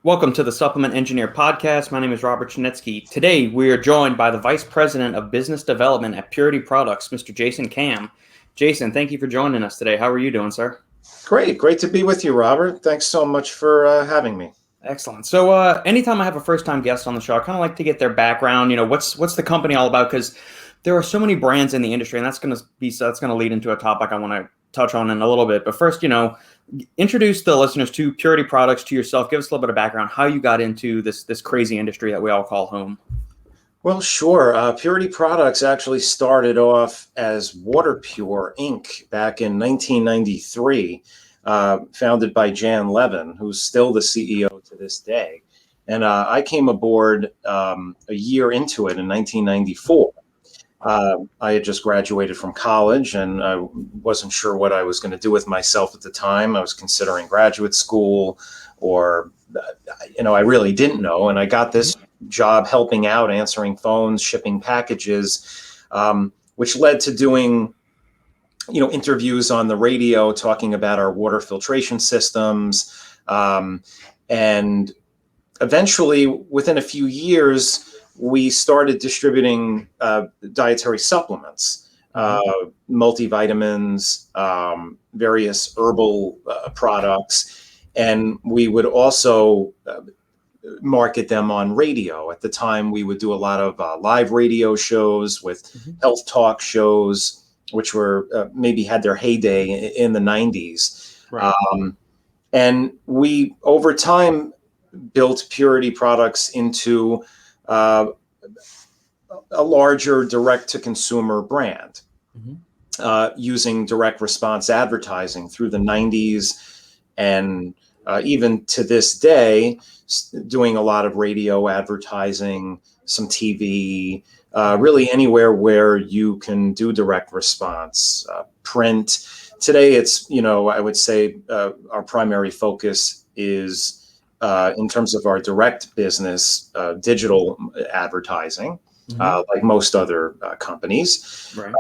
Welcome to the Supplement Engineer Podcast. My name is Robert Chinetsky. Today, we are joined by the Vice President of Business Development at Purity Products, Mr. Jason Kam. Jason, thank you for joining us today. How are you doing, sir? Great to be with you, Robert. Thanks so much for having me. Excellent. So, anytime I have a first-time guest on the show, I kind of like to get their background. What's the company all about? Because there are so many brands in the industry, and that's going to lead into a topic I want to touch on in a little bit. But first, introduce the listeners to Purity Products, to yourself. Give us a little bit of background, how you got into this crazy industry that we all call home. Well, sure. Purity Products actually started off as Water Pure Inc. back in 1993, founded by Jan Levin, who's still the CEO to this day. And I came aboard a year into it in 1994. I had just graduated from college and I wasn't sure what I was going to do with myself at the time. I was considering graduate school or, I really didn't know. And I got this job helping out, answering phones, shipping packages, which led to doing, interviews on the radio, talking about our water filtration systems. And eventually, within a few years, we started distributing dietary supplements, multivitamins, various herbal products, and we would also market them on radio. At the time, we would do a lot of live radio shows with health talk shows, which were maybe had their heyday in the 90s. Right. And we, over time, built Purity Products into a larger direct-to-consumer brand, using direct response advertising through the 90s, and even to this day, doing a lot of radio advertising, some TV, really anywhere where you can do direct response, print. Today, it's, I would say our primary focus is in terms of our direct business, digital advertising, like most other companies. Right.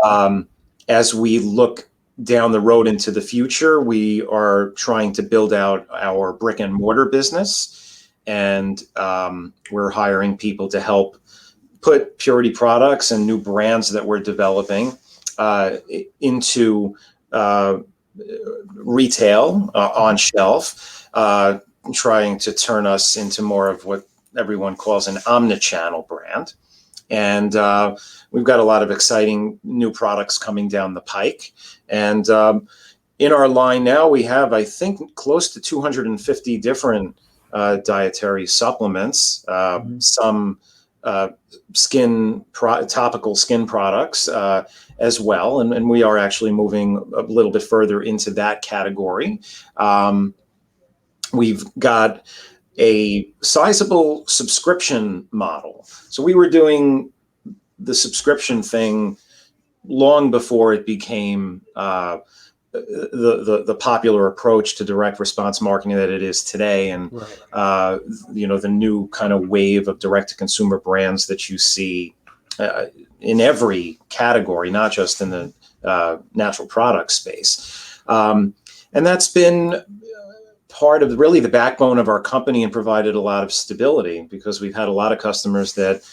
As we look down the road into the future, we are trying to build out our brick and mortar business, and we're hiring people to help put Purity Products and new brands that we're developing into retail on shelf, trying to turn us into more of what everyone calls an omni-channel brand. And we've got a lot of exciting new products coming down the pike. And in our line now, we have, I think, close to 250 different dietary supplements, some topical skin products as well. And we are actually moving a little bit further into that category. We've got a sizable subscription model. So we were doing the subscription thing long before it became the popular approach to direct response marketing that it is today. And, the new kind of wave of direct to consumer brands that you see in every category, not just in the natural product space. And that's been part of really the backbone of our company and provided a lot of stability, because we've had a lot of customers that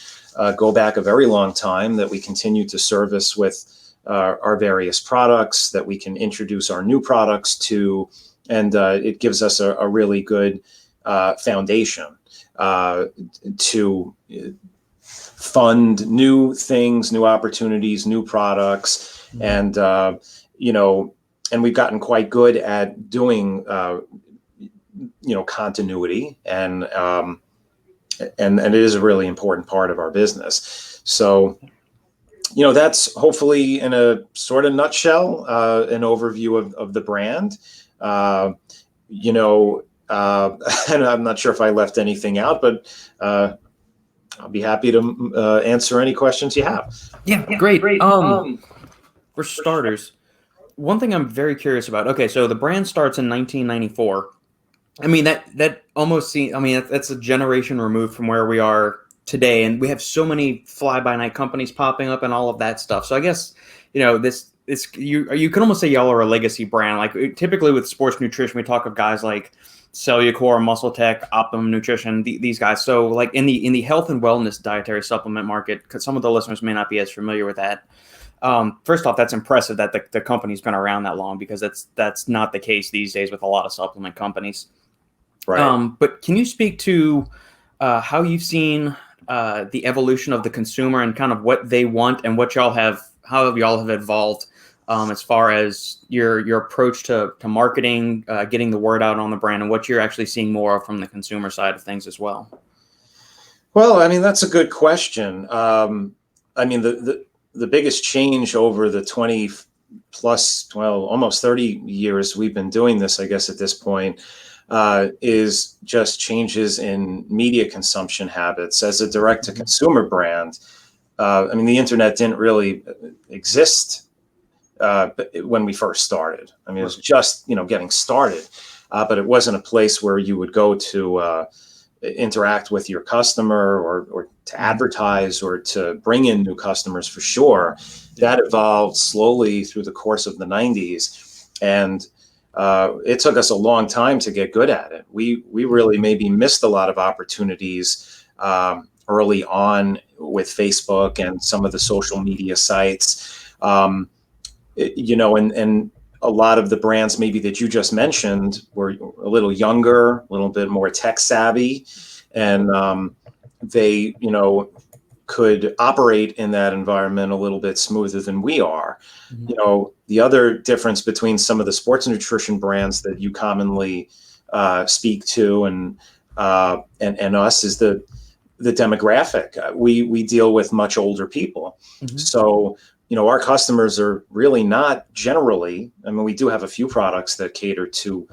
go back a very long time that we continue to service with our various products, that we can introduce our new products to, and it gives us a really good foundation to fund new things, new opportunities, new products, and and we've gotten quite good at doing continuity, and it is a really important part of our business. So, that's hopefully, in a sort of nutshell, an overview of the brand. And I'm not sure if I left anything out, but I'll be happy to answer any questions you have. Yeah, great. For starters, one thing I'm very curious about. Okay, so the brand starts in 1994. I mean, that almost seems, that's a generation removed from where we are today, and we have so many fly-by-night companies popping up and all of that stuff. So I guess, you can almost say y'all are a legacy brand. Like typically with sports nutrition, we talk of guys like Cellucor, Muscle Tech, Optimum Nutrition, these guys. So like in the health and wellness dietary supplement market, because some of the listeners may not be as familiar with that. First off, that's impressive that the company's been around that long, because that's not the case these days with a lot of supplement companies. Right. But can you speak to how you've seen the evolution of the consumer and kind of what they want, and how y'all have evolved as far as your approach to marketing, getting the word out on the brand, and what you're actually seeing more of from the consumer side of things as well? Well, I mean, that's a good question. I mean, the biggest change over the 20 plus, well, almost 30 years we've been doing this, I guess at this point, is just changes in media consumption habits. As a direct-to-consumer brand, I mean, the internet didn't really exist when we first started. I mean, it was just, getting started, but it wasn't a place where you would go to interact with your customer or to advertise or to bring in new customers for sure. That evolved slowly through the course of the 90s. And it took us a long time to get good at it. We really maybe missed a lot of opportunities early on with Facebook and some of the social media sites. And a lot of the brands maybe that you just mentioned were a little younger, a little bit more tech savvy, and they, could operate in that environment a little bit smoother than we are. Mm-hmm. The other difference between some of the sports nutrition brands that you commonly speak to and us is the demographic. We deal with much older people. Mm-hmm. So, our customers are really not generally, I mean, we do have a few products that cater to,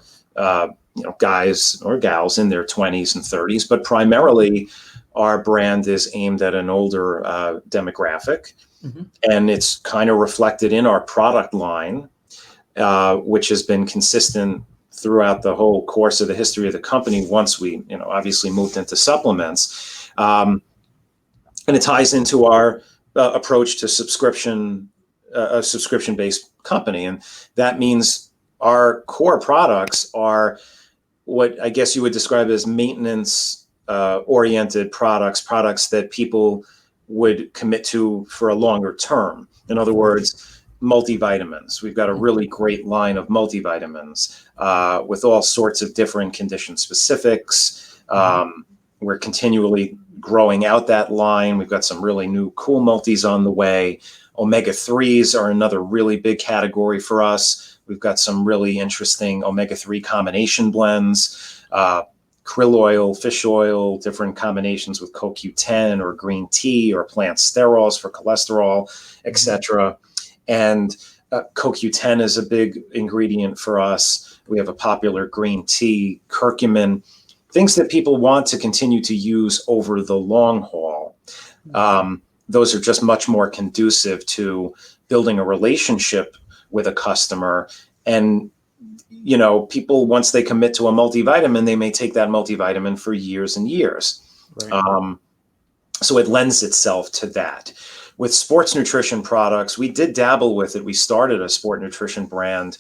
guys or gals in their 20s and 30s, but primarily our brand is aimed at an older demographic. Mm-hmm. And it's kind of reflected in our product line, which has been consistent throughout the whole course of the history of the company once we, obviously moved into supplements. And it ties into our approach to a subscription-based company. And that means our core products are what I guess you would describe as maintenance oriented products that people would commit to for a longer term. In other words, multivitamins. We've got a really great line of multivitamins with all sorts of different condition specifics. We're continually growing out that line. We've got some really new cool multis on the way. Omega-3s are another really big category for us. We've got some really interesting omega-3 combination blends, krill oil, fish oil, different combinations with CoQ10 or green tea or plant sterols for cholesterol, etc. And CoQ10 is a big ingredient for us. We have a popular green tea, curcumin, things that people want to continue to use over the long haul. Those are just much more conducive to building a relationship with a customer. And, people, once they commit to a multivitamin, they may take that multivitamin for years and years. Right. So it lends itself to that. With sports nutrition products, we did dabble with it. We started a sport nutrition brand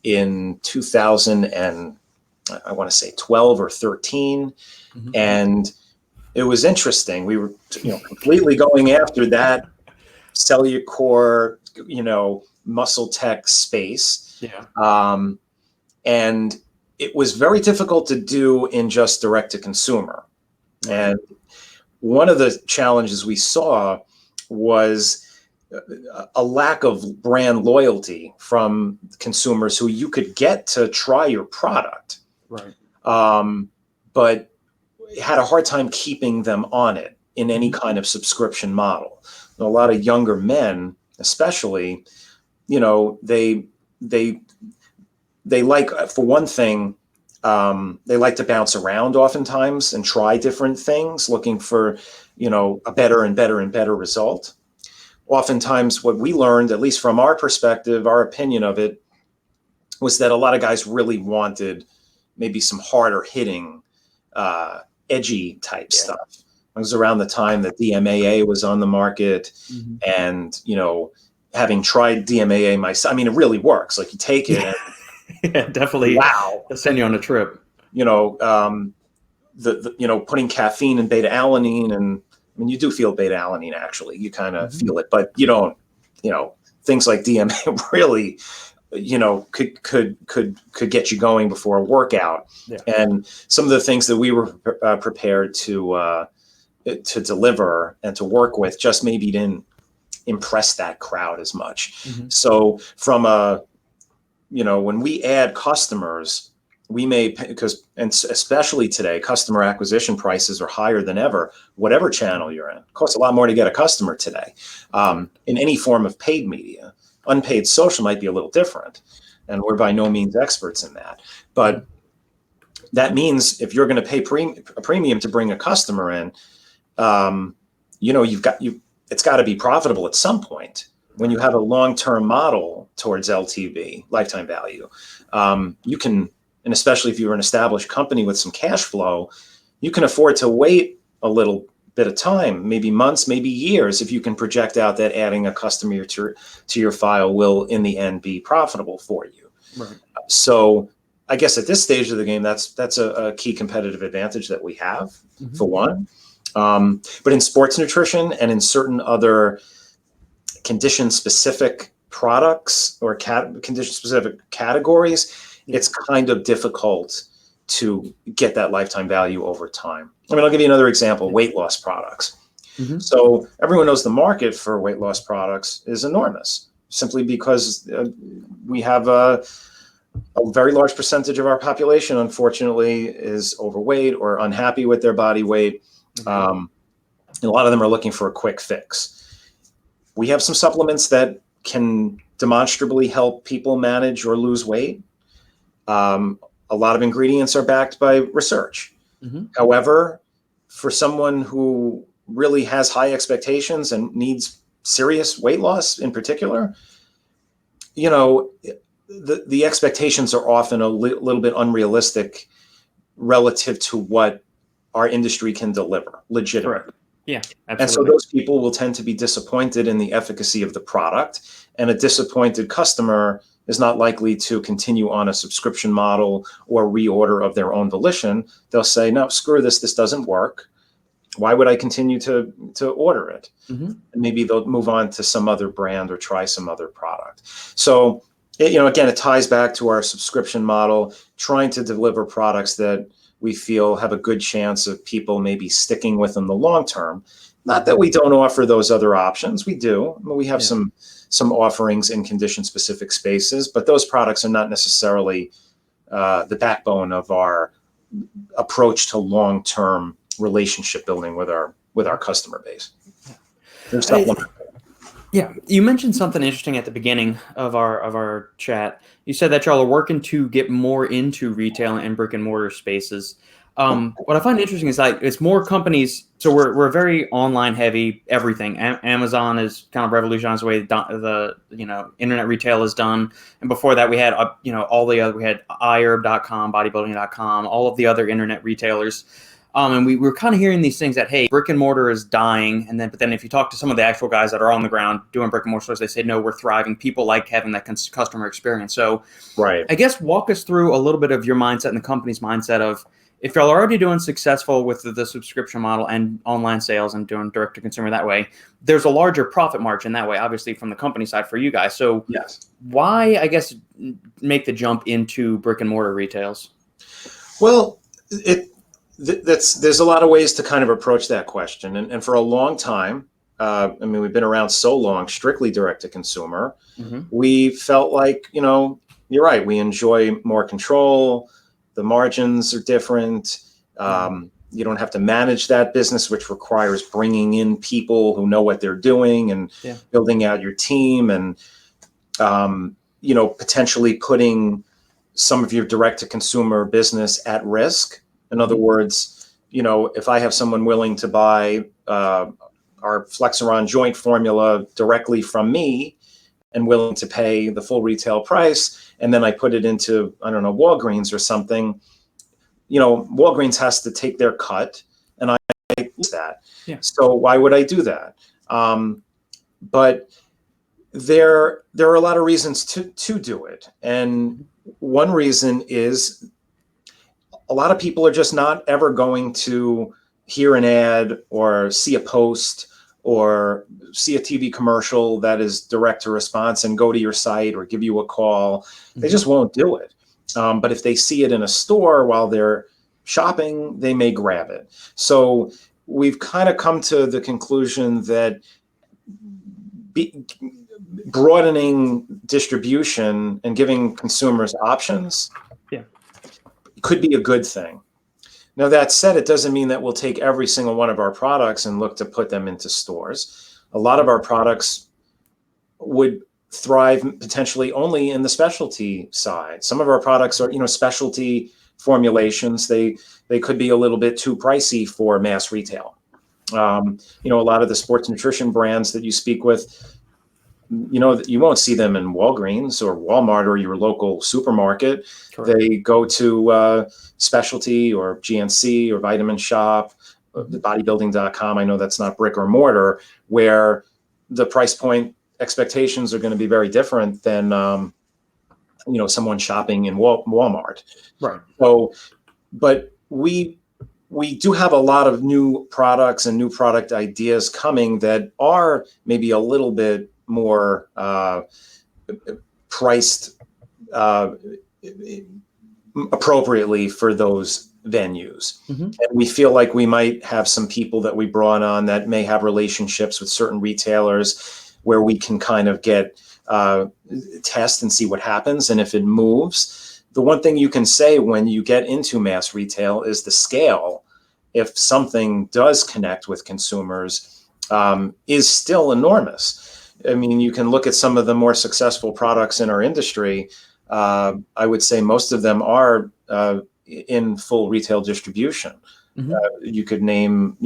in 2000 and I want to say 12 or 13. Mm-hmm. And it was interesting. We were, completely going after that Cellucor, muscle tech space. Yeah. And it was very difficult to do in just direct to consumer. And one of the challenges we saw was a lack of brand loyalty from consumers who you could get to try your product. Right. But had a hard time keeping them on it in any kind of subscription model. And a lot of younger men, especially, they like, for one thing, they like to bounce around oftentimes and try different things, looking for, a better and better and better result. Oftentimes what we learned, at least from our perspective, our opinion of it, was that a lot of guys really wanted maybe some harder hitting, edgy type stuff. It was around the time that DMAA was on the market. Mm-hmm. And, having tried DMAA myself, I mean, it really works. Like you take it. Yeah, definitely. Wow. They'll send you on a trip. you know, putting caffeine and beta alanine, and I mean, you do feel beta alanine actually. You kind of feel it, but you don't. Things like DMA really, could get you going before a workout. Yeah. And some of the things that we were prepared to deliver and to work with just maybe didn't impress that crowd as much. So from when we add customers, we may, and especially today, customer acquisition prices are higher than ever, whatever channel you're in. It costs a lot more to get a customer today, in any form of paid media. Unpaid social might be a little different, and we're by no means experts in that. But that means if you're going to pay a premium to bring a customer in, it's got to be profitable at some point. When you have a long-term model towards LTV, lifetime value, you can, and especially if you're an established company with some cash flow, you can afford to wait a little bit of time, maybe months, maybe years, if you can project out that adding a customer to your file will in the end be profitable for you. Right. So I guess at this stage of the game, that's a key competitive advantage that we have, for one. But in sports nutrition and in certain other condition-specific products or condition-specific categories, it's kind of difficult to get that lifetime value over time. I mean, I'll give you another example, weight loss products. So everyone knows the market for weight loss products is enormous, simply because we have a very large percentage of our population, unfortunately, is overweight or unhappy with their body weight. And a lot of them are looking for a quick fix. We have some supplements that can demonstrably help people manage or lose weight. A lot of ingredients are backed by research. However, for someone who really has high expectations and needs serious weight loss in particular, the expectations are often a little bit unrealistic relative to what our industry can deliver legitimately. Correct. Yeah, absolutely. And so those people will tend to be disappointed in the efficacy of the product, and a disappointed customer is not likely to continue on a subscription model or reorder of their own volition. They'll say, no, screw this. This doesn't work. Why would I continue to order it? And maybe they'll move on to some other brand or try some other product. So, again, it ties back to our subscription model, trying to deliver products that we feel have a good chance of people maybe sticking with in the long term. Not that we don't offer those other options. We do. I mean, we have some offerings in condition-specific spaces, but those products are not necessarily the backbone of our approach to long-term relationship building with our customer base. There's supplement. Yeah, you mentioned something interesting at the beginning of our chat. You said that y'all are working to get more into retail and brick and mortar spaces. What I find interesting is it's more companies. So we're very online heavy. Everything. Amazon is kind of revolutionized the way the internet retail is done. And before that, we had all the other. We had iHerb.com, bodybuilding.com, all of the other internet retailers. And we were kind of hearing these things that, hey, brick and mortar is dying. But then if you talk to some of the actual guys that are on the ground doing brick and mortar stores, they say, no, we're thriving. People like having that customer experience. So right. I guess walk us through a little bit of your mindset and the company's mindset of, if y'all are already doing successful with the subscription model and online sales and doing direct to consumer that way, there's a larger profit margin that way, obviously, from the company side for you guys. So yes. Why, I guess, make the jump into brick and mortar retails? Well, there's a lot of ways to kind of approach that question. And for a long time, we've been around so long, strictly direct to consumer. We felt like, you're right. We enjoy more control. The margins are different. You don't have to manage that business, which requires bringing in people who know what they're doing and building out your team and, potentially putting some of your direct to consumer business at risk. In other words, if I have someone willing to buy our Flexeron joint formula directly from me and willing to pay the full retail price, and then I put it into, Walgreens or something, Walgreens has to take their cut, and I lose that. Yeah. So why would I do that? But there are a lot of reasons to do it. And one reason is a lot of people are just not ever going to hear an ad or see a post or see a TV commercial that is direct to response and go to your site or give you a call. They just won't do it. But if they see it in a store while they're shopping, they may grab it. So we've kind of come to the conclusion that broadening distribution and giving consumers options could be a good thing. Now, that said, it doesn't mean that we'll take every single one of our products and look to put them into stores. A lot of our products would thrive potentially only in the specialty side. Some of our products are, specialty formulations. They could be a little bit too pricey for mass retail. A lot of the sports nutrition brands that you speak with, you won't see them in Walgreens or Walmart or your local supermarket. Correct. They go to specialty or GNC or Vitamin Shop, bodybuilding.com. I know that's not brick or mortar, where the price point expectations are going to be very different than someone shopping in Walmart. Right. So, but we do have a lot of new products and new product ideas coming that are maybe a little bit more priced appropriately for those venues. And we feel like we might have some people that we brought on that may have relationships with certain retailers where we can kind of get test and see what happens. And if it moves, the one thing you can say when you get into mass retail is the scale, if something does connect with consumers, is still enormous. I mean, you can look at some of the more successful products in our industry. I would say most of them are in full retail distribution. You could name,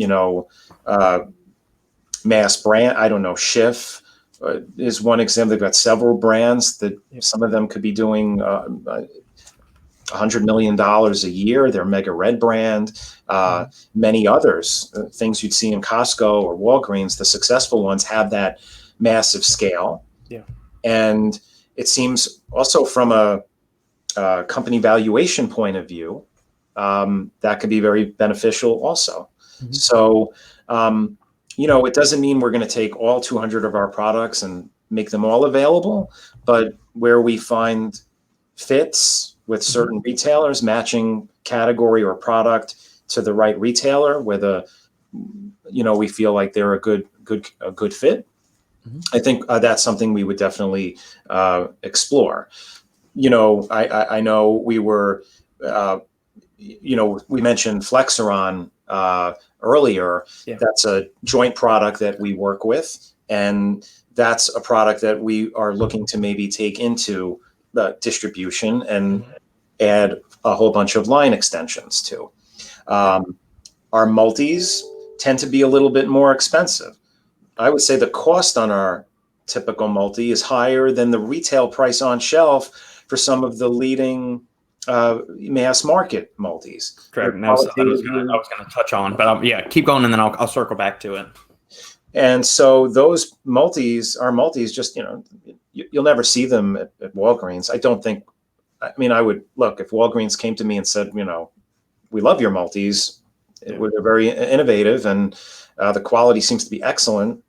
mass brand. I don't know, Schiff is one example. They've got several brands that some of them could be doing $100 million a year. They're Mega Red brand. Many others, things you'd see in Costco or Walgreens, the successful ones have that massive scale. And it seems also from a company valuation point of view, that could be very beneficial also. So, it doesn't mean we're going to take all 200 of our products and make them all available, but where we find fits with certain retailers, matching category or product to the right retailer, where we feel like they're a good fit. I think that's something we would definitely explore. I know we were, we mentioned Flexeron earlier. That's a joint product that we work with, and that's a product that we are looking to maybe take into the distribution and add a whole bunch of line extensions to. Our multis tend to be a little bit more expensive. I would say the cost on our typical multi is higher than the retail price on shelf for some of the leading mass market multis. Correct. And I was going to touch on, but keep going, and then I'll circle back to it. And so those multis, our multis, just you'll never see them at Walgreens. I don't think. I mean, I would look if Walgreens came to me and said, we love your multis. They're very innovative, and the quality seems to be excellent.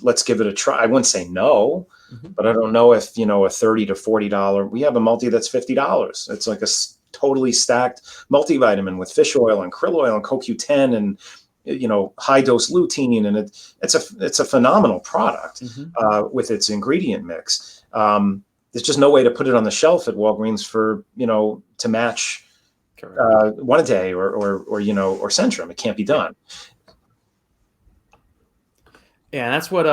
Let's give it a try. I wouldn't say no, but I don't know if, a $30 to $40, we have a multi that's $50. It's like a totally stacked multivitamin with fish oil and krill oil and CoQ10 and, high dose lutein. And it's a phenomenal product with its ingredient mix. There's just no way to put it on the shelf at Walgreens for, to match One A Day or Centrum. It can't be done. Yeah, and that's what.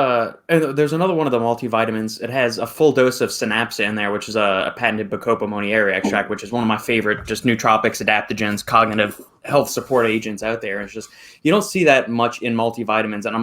And there's another one of the multivitamins. It has a full dose of Synapsa in there, which is a patented Bacopa monnieri extract, which is one of my favorite, just nootropics, adaptogens, cognitive health support agents out there. It's just you don't see that much in multivitamins, and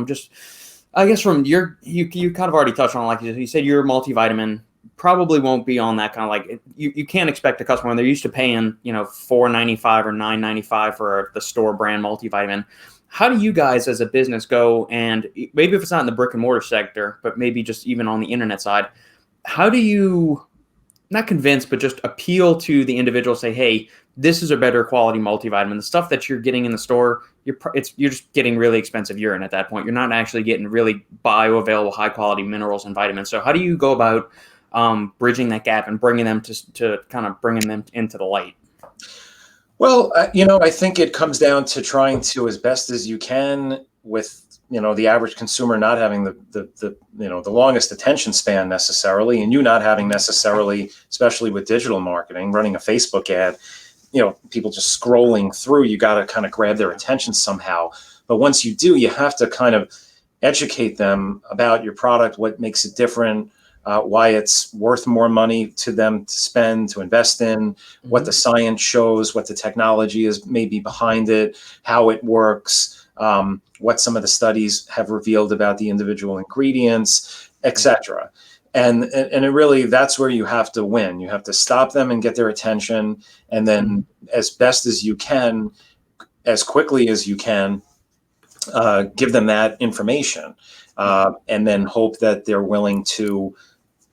I guess from you kind of already touched on, like you said, your multivitamin probably won't be on that kind of like you can't expect a customer when they're used to paying $4.95 or $9.95 for the store brand multivitamin. How do you guys as a business go, and maybe if it's not in the brick and mortar sector, but maybe just even on the internet side, how do you not convince, but just appeal to the individual. Say, hey, this is a better quality multivitamin. The stuff that you're getting in the store, you're just getting really expensive urine at that point. You're not actually getting really bioavailable, high quality minerals and vitamins. So how do you go about bridging that gap and bringing them to kind of bringing them into the light? Well, I think it comes down to trying to, as best as you can, with the average consumer not having the longest attention span necessarily, and you not having necessarily, especially with digital marketing, running a Facebook ad, people just scrolling through. You got to kind of grab their attention somehow. But once you do, you have to kind of educate them about your product, what makes it different, why it's worth more money to them to spend, to invest in, what the science shows, what the technology is maybe behind it, how it works, what some of the studies have revealed about the individual ingredients, etc. And it really, that's where you have to win. You have to stop them and get their attention, and then as best as you can, as quickly as you can, give them that information, and then hope that they're willing to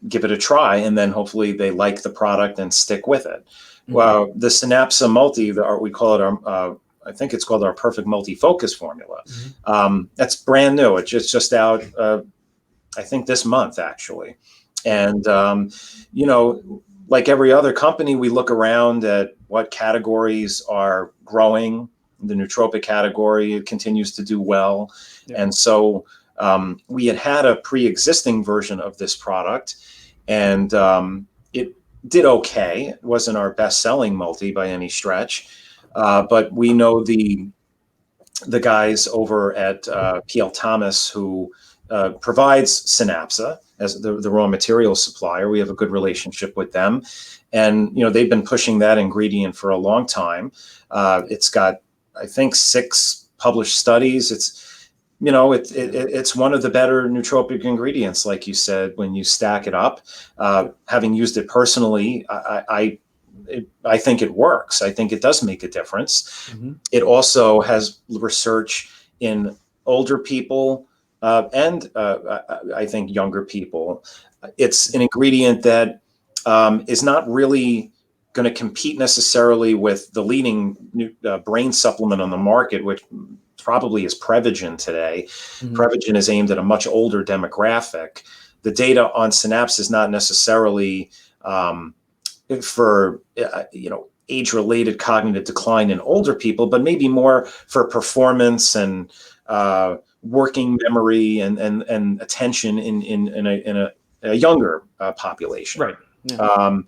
give it a try, and then hopefully they like the product and stick with it. Well, the Synapsa Multi, we call it our, I think it's called our Perfect Multi-Focus formula. That's brand new. It's just out, I think this month actually. And, like every other company, we look around at what categories are growing. The nootropic category continues to do well. And so we had a pre-existing version of this product, and it did okay. It wasn't our best-selling multi by any stretch, but we know the guys over at PL Thomas, who provides Synapsa as the raw material supplier. We have a good relationship with them, and they've been pushing that ingredient for a long time. It's got, I think, 6 published studies. It's one of the better nootropic ingredients, like you said, when you stack it up. Having used it personally, I think it works. I think it does make a difference. It also has research in older people and I think younger people. It's an ingredient that is not really going to compete necessarily with the leading brain supplement on the market, which probably is Prevagen today. Prevagen is aimed at a much older demographic. The data on Synapse is not necessarily for age-related cognitive decline in older people, but maybe more for performance and working memory and attention in a younger population. Right. Yeah.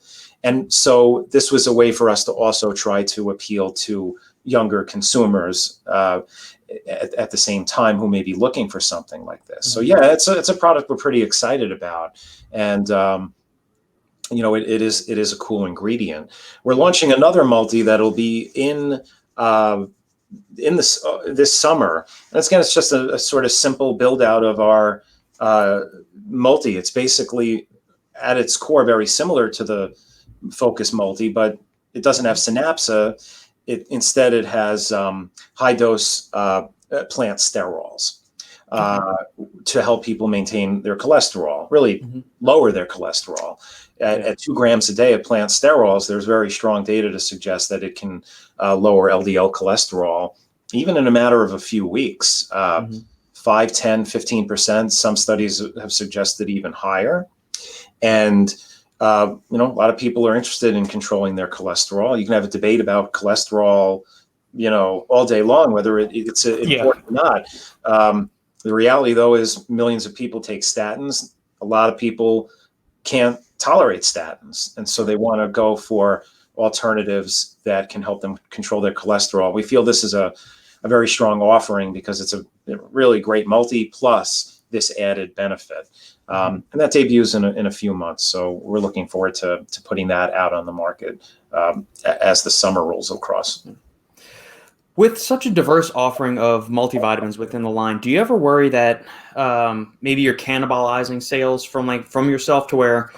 And so this was a way for us to also try to appeal to younger consumers at the same time, who may be looking for something like this. So yeah, it's a product we're pretty excited about, and it is a cool ingredient. We're launching another multi that'll be in this summer. And again, it's just a sort of simple build out of our multi. It's basically at its core very similar to the Focus Multi, but it doesn't have Synapsa. Instead, it has high dose plant sterols to help people maintain their cholesterol, really lower their cholesterol. At 2 grams a day of plant sterols, there's very strong data to suggest that it can lower LDL cholesterol, even in a matter of a few weeks, 5, 10, 15%. Some studies have suggested even higher. And a lot of people are interested in controlling their cholesterol. You can have a debate about cholesterol, all day long, whether it's important or not. The reality, though, is millions of people take statins. A lot of people can't tolerate statins, and so they want to go for alternatives that can help them control their cholesterol. We feel this is a very strong offering because it's a really great multi plus this added benefit. And that debuts in a few months. So we're looking forward to putting that out on the market as the summer rolls across. With such a diverse offering of multivitamins within the line, do you ever worry that maybe you're cannibalizing sales from yourself, to where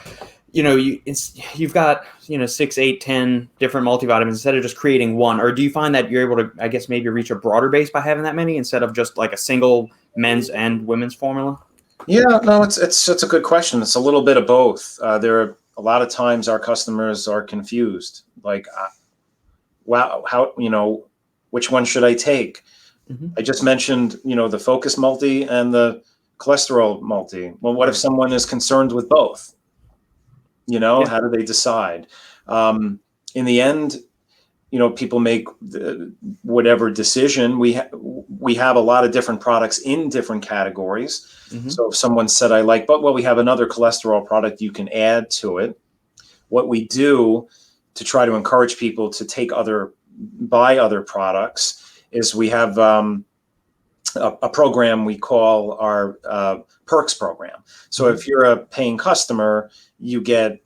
you've got 6, 8, 10 different multivitamins instead of just creating one? Or do you find that you're able to, I guess, maybe reach a broader base by having that many instead of just like a single men's and women's formula? Yeah, no, it's a good question. It's a little bit of both. There are a lot of times our customers are confused. Like, wow, how, which one should I take? Mm-hmm. I just mentioned, the Focus Multi and the Cholesterol Multi. Well, what if someone is concerned with both? How do they decide? In the end, people make whatever decision. We have a lot of different products in different categories. Mm-hmm. So if someone said, we have another cholesterol product you can add to it. What we do to try to encourage people to buy other products is we have a program we call our perks program. So if you're a paying customer, you get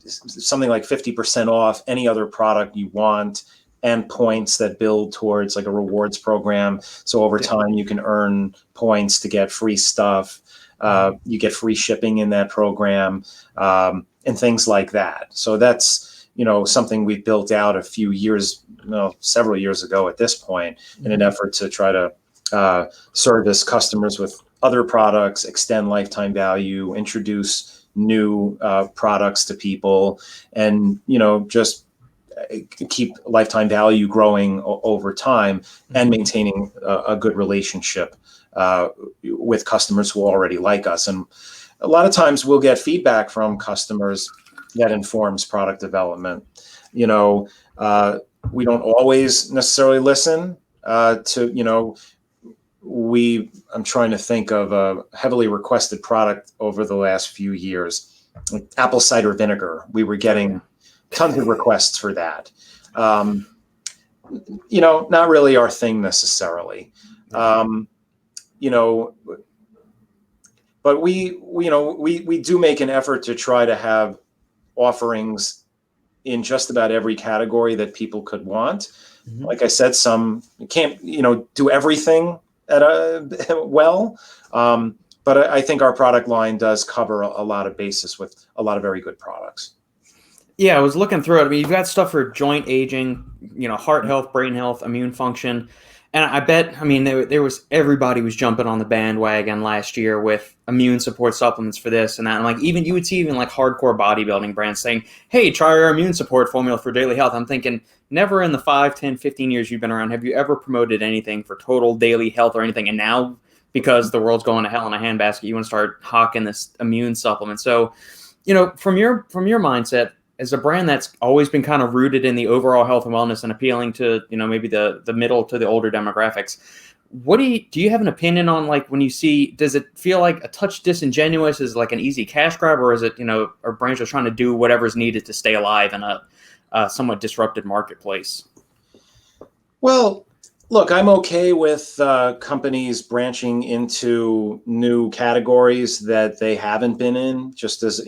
something like 50% off any other product you want, and points that build towards like a rewards program. So over time, you can earn points to get free stuff. You get free shipping in that program, and things like that. So that's, something we built out several years ago at this point, in an effort to try to service customers with other products, extend lifetime value, introduce new products to people, and just keep lifetime value growing over time, and maintaining a good relationship with customers who already like us. And a lot of times we'll get feedback from customers that informs product development. We don't always necessarily listen to, I'm trying to think of a heavily requested product over the last few years, like apple cider vinegar. We were getting tons of requests for that. Not really our thing necessarily. But we do make an effort to try to have offerings in just about every category that people could want. Like I said, some can't, do everything well. But I think our product line does cover a lot of bases with a lot of very good products. Yeah, I was looking through it. I mean, you've got stuff for joint aging, heart health, brain health, immune function. And I bet, there was, everybody was jumping on the bandwagon last year with immune support supplements for this and that. And you would see even hardcore bodybuilding brands saying, hey, try our immune support formula for daily health. I'm thinking, never in the 5, 10, 15 years you've been around have you ever promoted anything for total daily health or anything. And now, because the world's going to hell in a handbasket, you want to start hawking this immune supplement. So, from your mindset, as a brand that's always been kind of rooted in the overall health and wellness and appealing to, maybe the middle to the older demographics, do you have an opinion on, when you see, does it feel like a touch disingenuous, is an easy cash grab, or is it, are brands just trying to do whatever's needed to stay alive in a somewhat disrupted marketplace? Well, look, I'm okay with companies branching into new categories that they haven't been in, just as,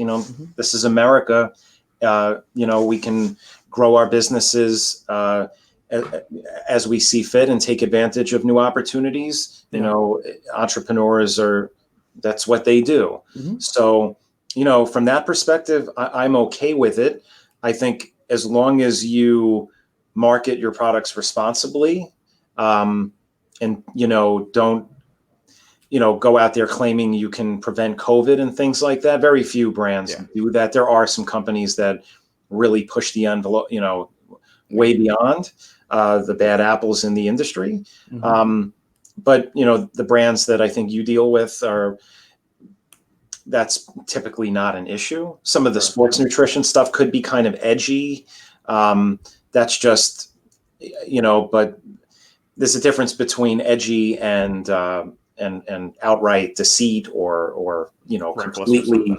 this is America. We can grow our businesses as we see fit and take advantage of new opportunities. Entrepreneurs that's what they do. So, from that perspective, I'm okay with it. I think as long as you market your products responsibly, and, don't, go out there claiming you can prevent COVID and things like that. Very few brands do that. There are some companies that really push the envelope, way beyond the bad apples in the industry. But, the brands that I think you deal with that's typically not an issue. Some of the sports nutrition stuff could be kind of edgy. That's just, but there's a difference between edgy and outright deceit or completely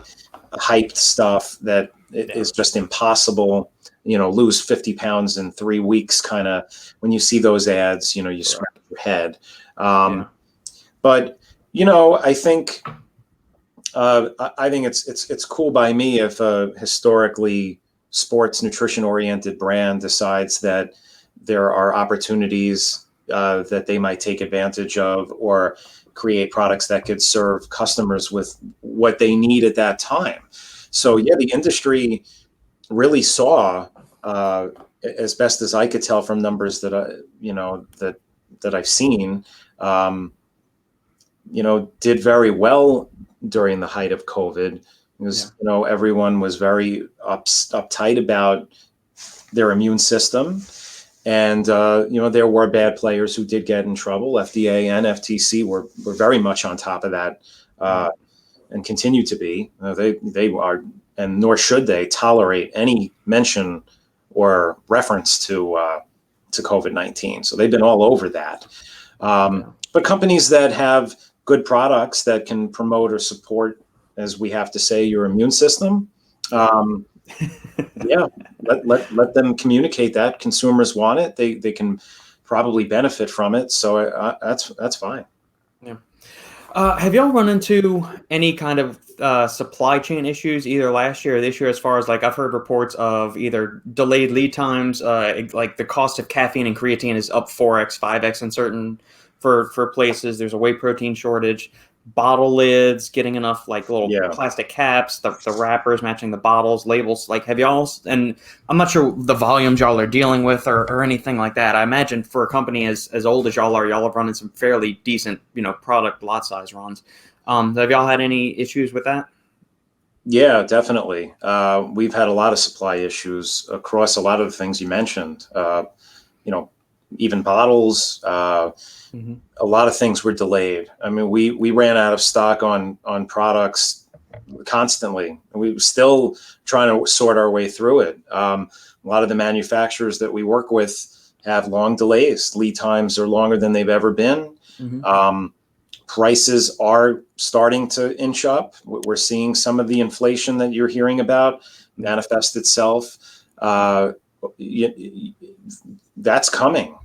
hyped stuff that is just impossible. Lose 50 pounds in 3 weeks, kind of. When you see those ads, you scratch your head. But I think it's cool by me if a historically sports nutrition oriented brand decides that there are opportunities that they might take advantage of, or create products that could serve customers with what they need at that time. So the industry really saw, as best as I could tell from numbers that that I've seen, did very well during the height of COVID. because everyone was very uptight about their immune system. And, there were bad players who did get in trouble. FDA and FTC were very much on top of that and continue to be. They are, and nor should they tolerate any mention or reference to COVID-19. So they've been all over that. But companies that have good products that can promote or support, as we have to say, your immune system, let them communicate that. Consumers want it. They can probably benefit from it. So that's fine. Yeah. Have y'all run into any kind of supply chain issues either last year or this year, as far as like I've heard reports of either delayed lead times, like the cost of caffeine and creatine is up 4x, 5x in certain for places. There's a whey protein shortage. Bottle lids, getting enough like little plastic caps, the wrappers matching the bottles, labels. Like, have y'all, and I'm not sure the volumes y'all are dealing with or anything like that. I imagine for a company as old as y'all have run in some fairly decent, product lot size runs. Have y'all had any issues with that? Yeah, definitely. We've had a lot of supply issues across a lot of the things you mentioned. Even bottles. A lot of things were delayed. I mean, we ran out of stock on products constantly. We were still trying to sort our way through it. A lot of the manufacturers that we work with have long delays. Lead times are longer than they've ever been. Prices are starting to inch up. We're seeing some of the inflation that you're hearing about manifest itself. That's coming.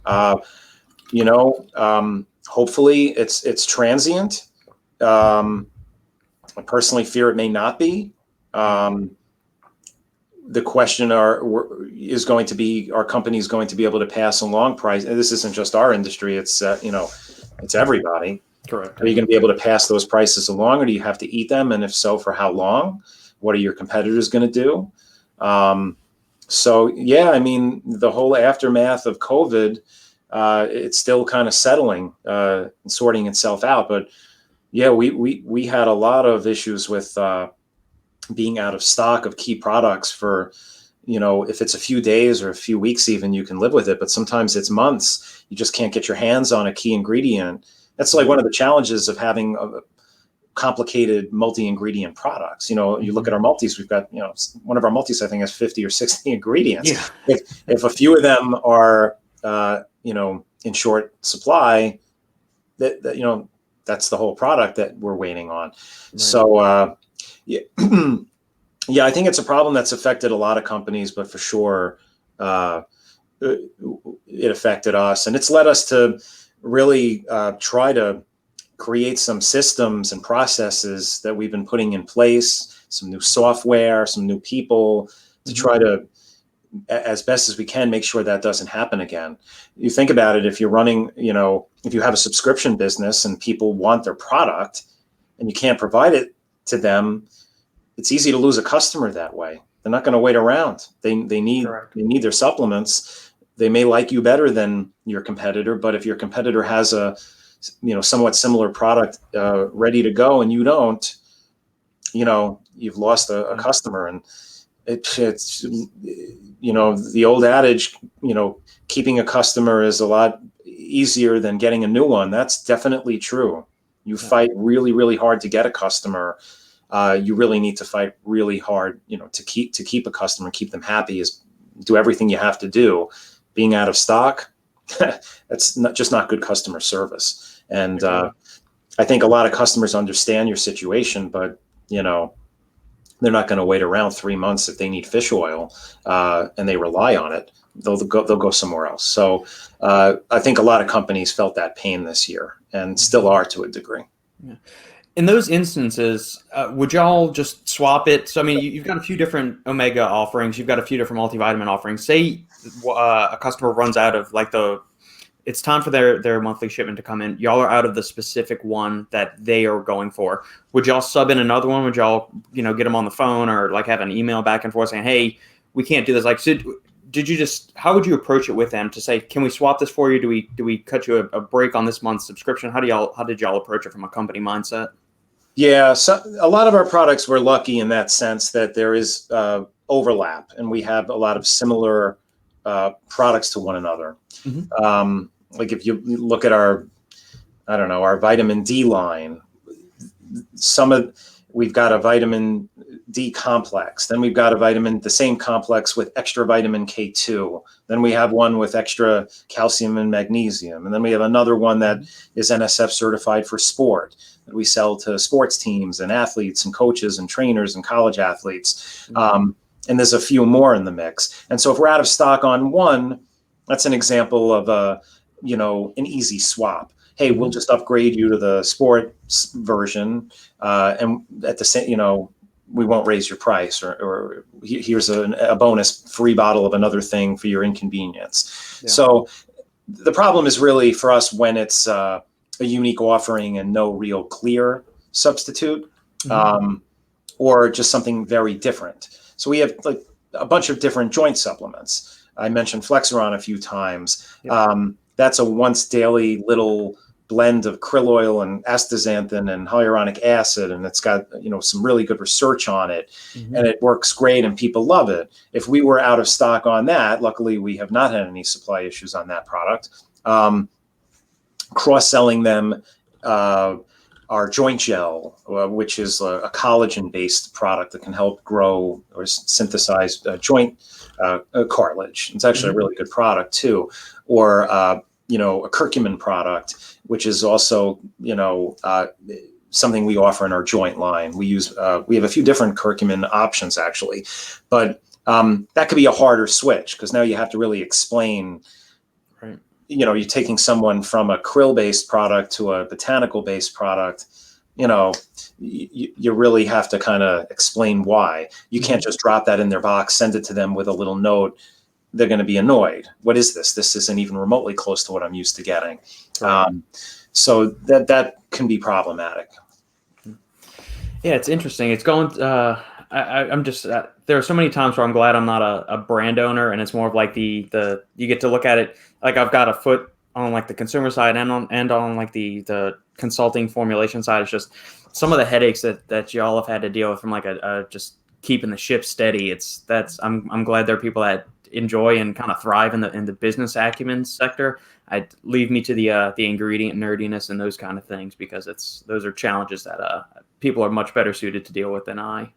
Hopefully it's transient. I personally fear it may not be. The question is going to be, are companies going to be able to pass along price? And this isn't just our industry. It's it's everybody. Correct. Are you going to be able to pass those prices along, or do you have to eat them? And if so, for how long? What are your competitors going to do? I mean, the whole aftermath of COVID, it's still kind of settling and sorting itself out. But yeah, we had a lot of issues with being out of stock of key products for, if it's a few days or a few weeks, even you can live with it. But sometimes it's months. You just can't get your hands on a key ingredient. That's like one of the challenges of having complicated multi-ingredient products. You look at our multis, we've got, one of our multis, I think, has 50 or 60 ingredients. Yeah. If a few of them are, in short supply, that's the whole product that we're waiting on. Right. So, I think it's a problem that's affected a lot of companies, but for sure, it affected us, and it's led us to really try to create some systems and processes that we've been putting in place, some new software, some new people to try to, as best as we can, make sure that doesn't happen again. You think about it, if you're running, if you have a subscription business and people want their product and you can't provide it to them, it's easy to lose a customer that way. They're not going to wait around. They need their supplements. They may like you better than your competitor, but if your competitor has a somewhat similar product ready to go and you don't, you've lost a customer. And it's the old adage, keeping a customer is a lot easier than getting a new one. That's definitely true. You fight really, really hard to get a customer. You really need to fight really hard, to keep a customer, keep them happy, is do everything you have to do. Being out of stock, that's not good customer service. And I think a lot of customers understand your situation, but they're not going to wait around 3 months if they need fish oil and they rely on it. They'll go somewhere else. So I think a lot of companies felt that pain this year and still are to a degree. Yeah. In those instances, would y'all just swap it? So, I mean, you've got a few different omega offerings. You've got a few different multivitamin offerings. Say a customer runs out of it's time for their monthly shipment to come in. Y'all are out of the specific one that they are going for. Would y'all sub in another one? Would y'all, get them on the phone or have an email back and forth saying, hey, we can't do this? How would you approach it with them to say, can we swap this for you? Do we cut you a break on this month's subscription? How did y'all approach it from a company mindset? Yeah, so a lot of our products, we're lucky in that sense that there is overlap, and we have a lot of similar products to one another. Hmm. Like if you look at our, I don't know, our vitamin D line, some of we've got a vitamin D complex. Then we've got the same complex with extra vitamin K2. Then we have one with extra calcium and magnesium. And then we have another one that is NSF certified for sport that we sell to sports teams and athletes and coaches and trainers and college athletes. And there's a few more in the mix. And so if we're out of stock on one, that's an example of an easy swap. Hey, we'll just upgrade you to the sports version, and at the same, we won't raise your price, or here's a bonus free bottle of another thing for your inconvenience. Yeah. So the problem is really for us when it's a unique offering and no real clear substitute, or just something very different. So we have like a bunch of different joint supplements. I mentioned Flexeron a few times. Yep. That's a once daily little blend of krill oil and astaxanthin and hyaluronic acid, and it's got some really good research on it, and it works great and people love it. If we were out of stock on that, luckily we have not had any supply issues on that product. Cross-selling them our joint gel, which is a collagen-based product that can help grow or synthesize joint cartilage. It's actually a really good product too. Or a curcumin product, which is also something we offer in our joint line. We have a few different curcumin options actually, but that could be a harder switch because now you have to really explain. Right. You're taking someone from a krill-based product to a botanical-based product. You really have to kind of explain why. You can't just drop that in their box, send it to them with a little note. They're going to be annoyed. What is this? This isn't even remotely close to what I'm used to getting. Right. So that can be problematic. Yeah, it's interesting. It's going. I'm just. There are so many times where I'm glad I'm not a brand owner, and it's more of like the you get to look at it. Like I've got a foot on like the consumer side and on like the consulting formulation side. It's just some of the headaches that y'all have had to deal with from like a just keeping the ship steady. I'm glad there are people that enjoy and kind of thrive in the business acumen sector. I leave me to the ingredient nerdiness and those kind of things because those are challenges that people are much better suited to deal with than I.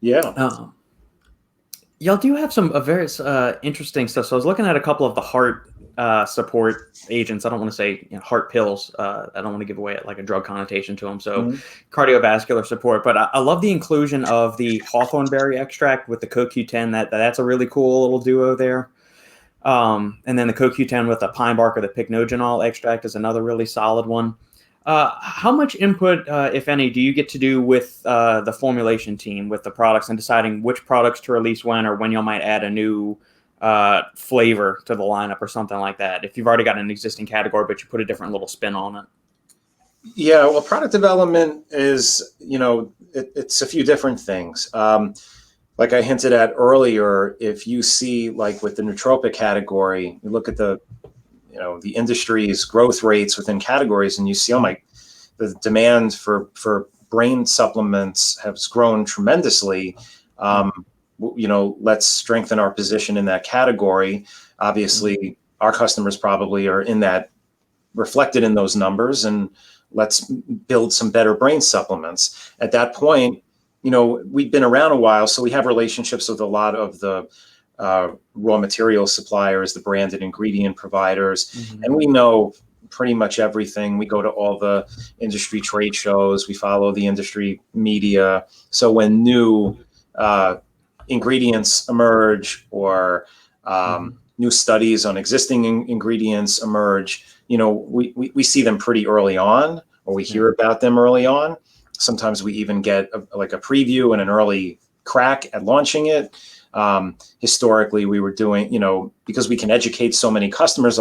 Yeah. Y'all do have some very interesting stuff. So I was looking at a couple of the heart support agents. I don't want to say heart pills. I don't want to give away like a drug connotation to them. So cardiovascular support. But I love the inclusion of the hawthorn berry extract with the CoQ10. That's a really cool little duo there. And then the CoQ10 with the pine bark or the Pycnogenol extract is another really solid one. How much input, if any, do you get to do with the formulation team, with the products and deciding which products to release when or when you might add a new flavor to the lineup or something like that? If you've already got an existing category, but you put a different little spin on it. Yeah, well, product development is, it's a few different things. Like I hinted at earlier, if you see like with the nootropic category, you look at the industry's growth rates within categories and you see, the demand for brain supplements has grown tremendously. Let's strengthen our position in that category. Obviously, our customers probably are reflected in those numbers, and let's build some better brain supplements. At that point, we've been around a while, so we have relationships with a lot of the raw material suppliers, the branded ingredient providers, and we know pretty much everything. We go to all the industry trade shows, we follow the industry media. So when new ingredients emerge or new studies on existing ingredients emerge, we see them pretty early on, or we hear about them early on. Sometimes we even get a preview and an early crack at launching it. Historically, we were doing, because we can educate so many customers,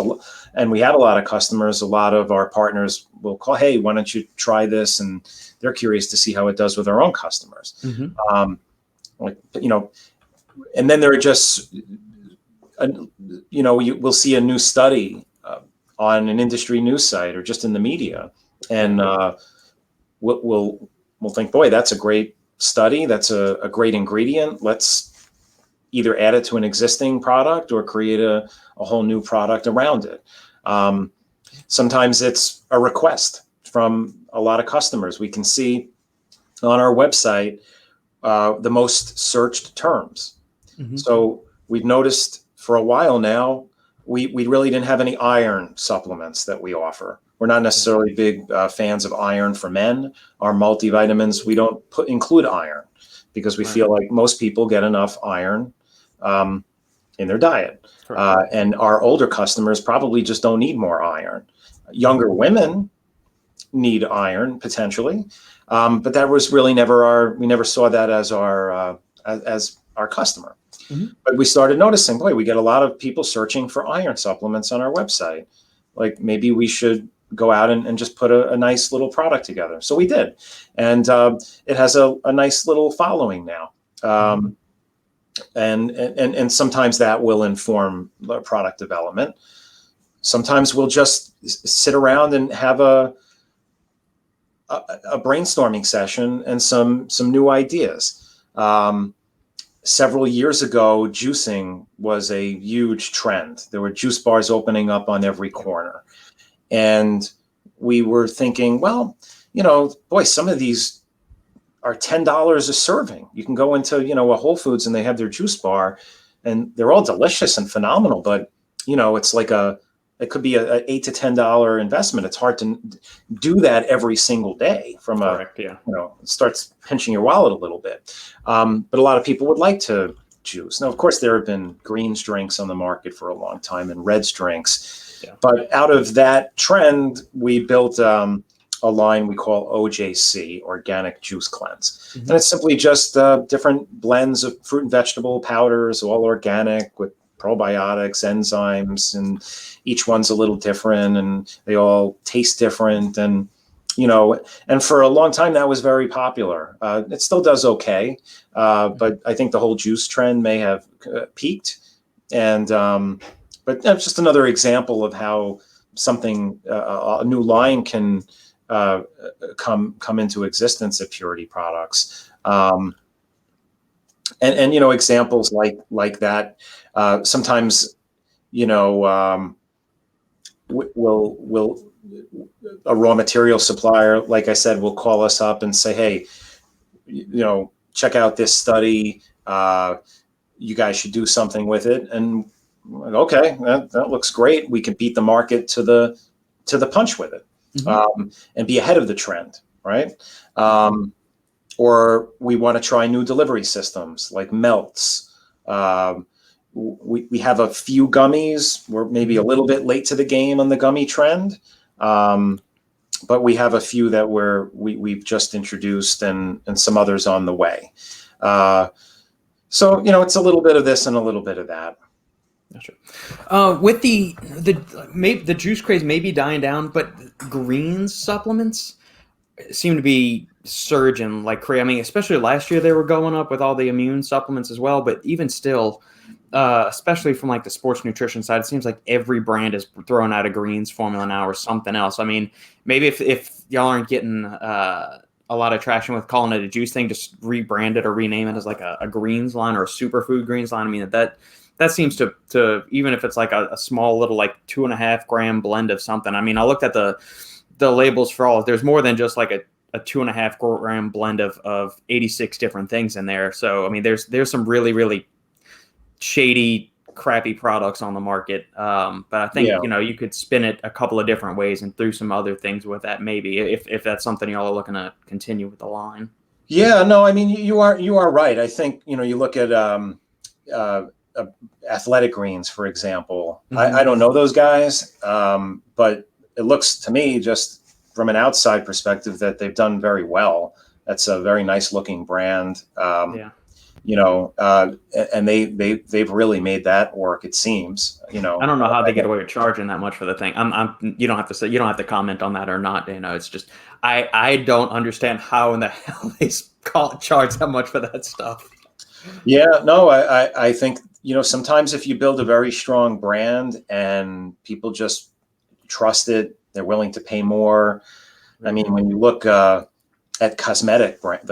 and we have a lot of customers, a lot of our partners will call, hey, why don't you try this? And they're curious to see how it does with our own customers. And then there are just, we'll see a new study on an industry news site or just in the media. And we'll think, boy, that's a great study. That's a great ingredient. Let's either add it to an existing product or create a whole new product around it. Sometimes it's a request from a lot of customers. We can see on our website the most searched terms. Mm-hmm. So we've noticed for a while now, we really didn't have any iron supplements that we offer. We're not necessarily big fans of iron for men. Our multivitamins, we don't include iron because we feel like most people get enough iron in their diet. And our older customers probably just don't need more iron. Younger women need iron potentially, but that was really we never saw that as our customer. Mm-hmm. But we started noticing, boy, we get a lot of people searching for iron supplements on our website. Like maybe we should go out and just put a nice little product together. So we did. And it has a nice little following now. And sometimes that will inform product development. Sometimes we'll just sit around and have a brainstorming session and some new ideas. Several years ago, juicing was a huge trend. There were juice bars opening up on every corner. And we were thinking, well, boy, some of these are $10 a serving. You can go into, a Whole Foods and they have their juice bar and they're all delicious and phenomenal. But, it's like it could be a $8 to $10 investment. It's hard to do that every single day it starts pinching your wallet a little bit. But a lot of people would like to juice. Now, of course, there have been greens drinks on the market for a long time and reds drinks. Yeah. But out of that trend, we built a line we call OJC, Organic Juice Cleanse. Mm-hmm. And it's simply just different blends of fruit and vegetable powders, all organic with probiotics, enzymes, and each one's a little different and they all taste different. And, and for a long time that was very popular. It still does okay. But I think the whole juice trend may have peaked. And, but that's just another example of how something, a new line can come into existence at Purity Products. And examples like that. Sometimes, will a raw material supplier, like I said, will call us up and say, hey, check out this study. You guys should do something with it. And okay, that looks great. We can beat the market to the punch with it, mm-hmm. And be ahead of the trend, right? Or we want to try new delivery systems like melts. We have a few gummies. We're maybe a little bit late to the game on the gummy trend, but we have a few that we've just introduced and some others on the way. So it's a little bit of this and a little bit of that. Gotcha. With the juice craze may be dying down, but greens supplements seem to be surging like crazy. I mean, especially last year they were going up with all the immune supplements as well. But even still, especially from like the sports nutrition side, it seems like every brand is throwing out a greens formula now or something else. I mean, maybe if y'all aren't getting a lot of traction with calling it a juice thing, just rebrand it or rename it as like a greens line or a superfood greens line. I mean, that seems to even if it's like a small little like 2.5 gram blend of something. I mean, I looked at the labels for all. There's more than just like a 2.5 gram blend of 86 different things in there. So I mean, there's some really, really shady, crappy products on the market. But I think you could spin it a couple of different ways and through some other things with that maybe if that's something y'all are looking to continue with the line. Yeah, no, I mean you are right. I think you look at Athletic Greens, for example. Mm-hmm. I don't know those guys, but it looks to me, just from an outside perspective, that they've done very well. That's a very nice looking brand. And they've really made that work. It seems. I don't know how they get away with charging that much for the thing. You don't have to comment on that or not. It's just I don't understand how in the hell they charge that much for that stuff. Yeah, no, I think sometimes if you build a very strong brand and people just trust it, they're willing to pay more. I mean, when you look, at cosmetic brand,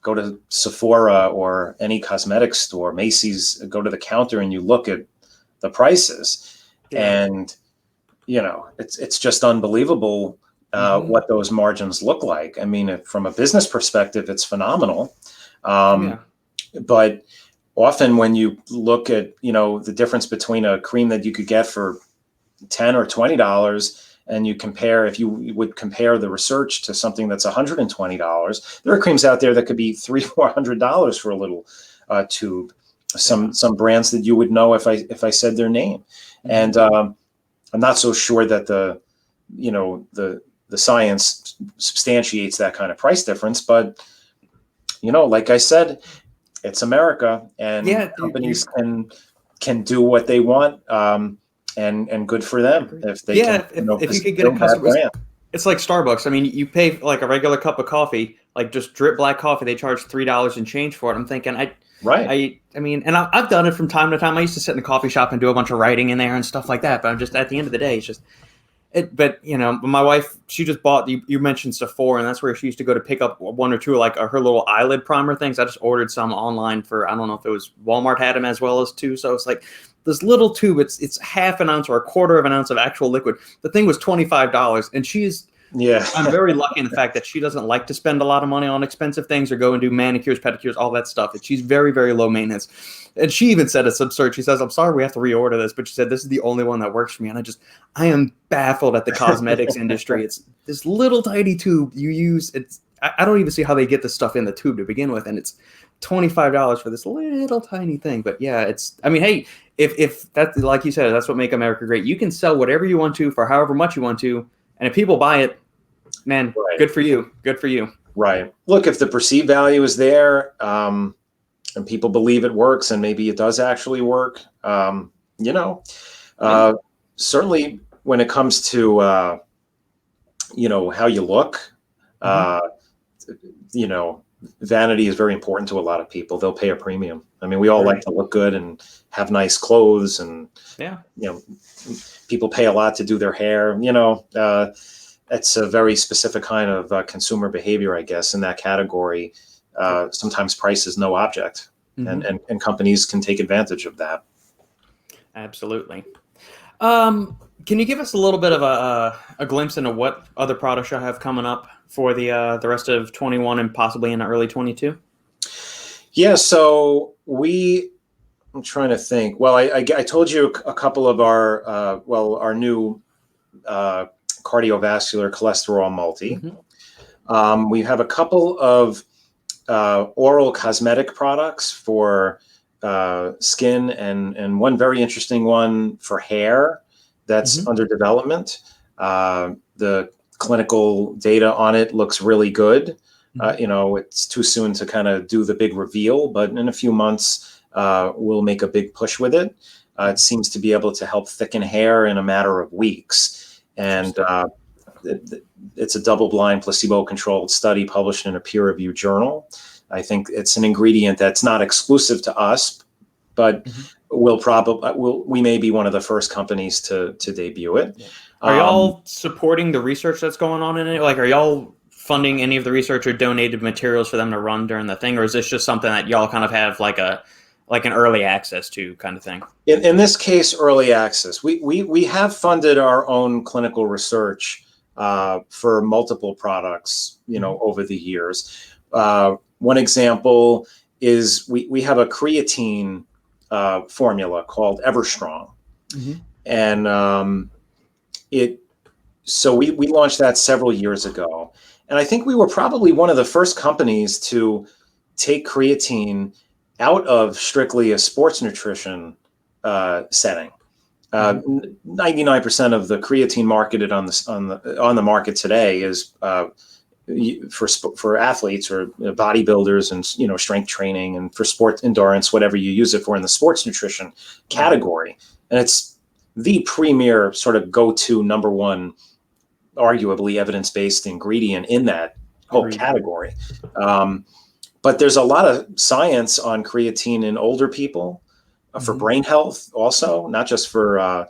go to Sephora or any cosmetic store, Macy's, go to the counter and you look at the prices, and it's just unbelievable what those margins look like. I mean, from a business perspective, it's phenomenal. But often when you look at, the difference between a cream that you could get for $10 or $20, and if you would compare the research to something that's $120, there are creams out there that could be $300-400 for a little tube. Some brands that you would know if I said their name. And I'm not so sure that the science substantiates that kind of price difference, but like I said, it's America, and companies can do what they want, and good for them if they can. If you could get a customer, it's like Starbucks. I mean, you pay like a regular cup of coffee, like just drip black coffee. They charge $3 and change for it. I'm thinking, I mean, and I've done it from time to time. I used to sit in a coffee shop and do a bunch of writing in there and stuff like that. But I'm just, at the end of the day, it's just. But my wife, she just bought. You mentioned Sephora, and that's where she used to go to pick up one or two like her little eyelid primer things. I just ordered some online for, I don't know if it was Walmart had them as well as two. So it's like this little tube. It's half an ounce or a quarter of an ounce of actual liquid. The thing was $25, and she's. Yeah, I'm very lucky in the fact that she doesn't like to spend a lot of money on expensive things or go and do manicures, pedicures, all that stuff. And she's very, very low maintenance. And she even said it's absurd. She says, "I'm sorry we have to reorder this," but she said this is the only one that works for me. And I am baffled at the cosmetics industry. It's this little tiny tube you use. I don't even see how they get this stuff in the tube to begin with, and it's $25 for this little tiny thing. But yeah, hey, if that's, like you said, that's what make America great. You can sell whatever you want to for however much you want to, and if people buy it, man, good for you. Good for you. Right. Look, if the perceived value is there, and people believe it works, and maybe it does actually work, certainly when it comes to, how you look, vanity is very important to a lot of people. They'll pay a premium. I mean, we all like to look good and have nice clothes, and, people pay a lot to do their hair, it's a very specific kind of consumer behavior, I guess, in that category. Sometimes price is no object, and companies can take advantage of that. Absolutely. Can you give us a little bit of a glimpse into what other products you have coming up for the rest of 21 and possibly in early 22? Yeah, so I'm trying to think. Well, I told you a couple of our new cardiovascular cholesterol multi. We have a couple of oral cosmetic products for skin, and one very interesting one for hair that's under development. The clinical data on it looks really good. It's too soon to kind of do the big reveal, but in a few months, we'll make a big push with it. It seems to be able to help thicken hair in a matter of weeks. And it's a double-blind, placebo-controlled study published in a peer-reviewed journal. I think it's an ingredient that's not exclusive to us, but we may be one of the first companies to debut it. Yeah. Are y'all supporting the research that's going on in it? Like, are y'all funding any of the research or donated materials for them to run during the thing, or is this just something that y'all kind of have like an early access to kind of thing? In this case, early access. We have funded our own clinical research for multiple products, over the years. One example is we have a creatine formula called Everstrong, and so we launched that several years ago, and I think we were probably one of the first companies to take creatine out of strictly a sports nutrition setting. 99% of the creatine marketed on the market today is for athletes or bodybuilders and strength training, and for sport endurance, whatever you use it for in the sports nutrition category. And it's the premier sort of go-to number one, arguably evidence-based ingredient in that whole category. But there's a lot of science on creatine in older people for brain health also, not just for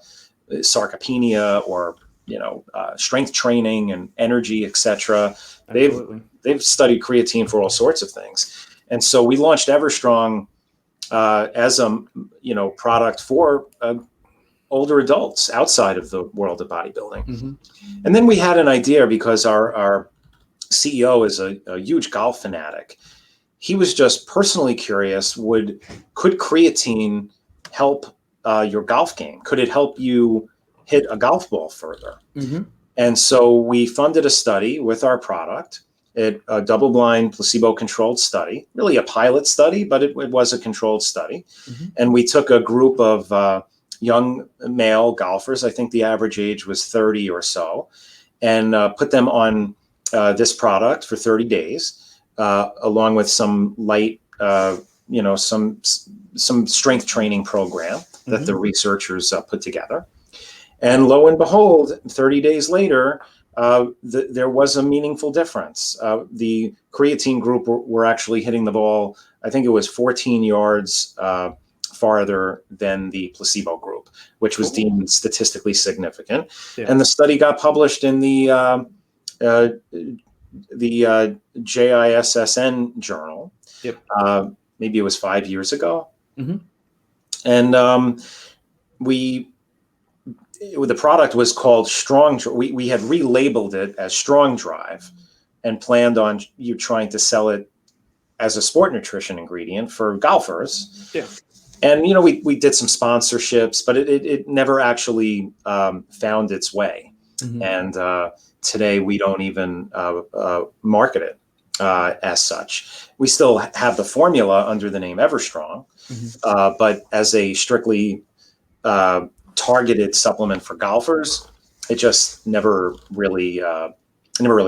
sarcopenia or strength training and energy, etc. they've studied creatine for all sorts of things. And so we launched EverStrong as a product for older adults outside of the world of bodybuilding. Mm-hmm. And then we had an idea, because our CEO is a huge golf fanatic. He was just personally curious, could creatine help your golf game? Could it help you hit a golf ball further? Mm-hmm. And so we funded a study with our product, a double-blind, placebo-controlled study, really a pilot study, but it was a controlled study. Mm-hmm. And we took a group of young male golfers, I think the average age was 30 or so, and put them on this product for 30 days, along with some light, some strength training program that Mm-hmm. the researchers put together. And lo and behold, 30 days later, there was a meaningful difference. The creatine group were actually hitting the ball, I think it was 14 yards farther than the placebo group, which was deemed statistically significant. Yeah. And the study got published in the JISSN journal. Yep. Maybe it was 5 years ago. Mm-hmm. And the product was called Strong. We had relabeled it as Strong Drive and planned on you trying to sell it as a sport nutrition ingredient for golfers. Yeah. And, we did some sponsorships, but it never actually found its way. Mm-hmm. And today we don't even market it as such. We still have the formula under the name EverStrong, Mm-hmm. but as a strictly targeted supplement for golfers, it just never really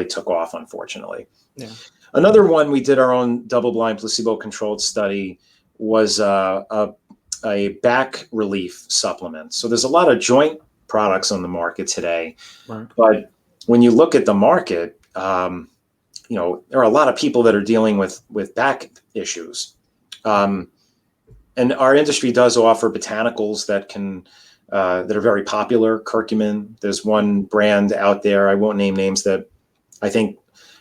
took off, unfortunately. Yeah. Another one, we did our own double-blind placebo-controlled study, was a back relief supplement. So there's a lot of joint products on the market today, Right. but when you look at the market, there are a lot of people that are dealing with back issues. And our industry does offer botanicals that are very popular. Curcumin, there's one brand out there, I won't name names, that I think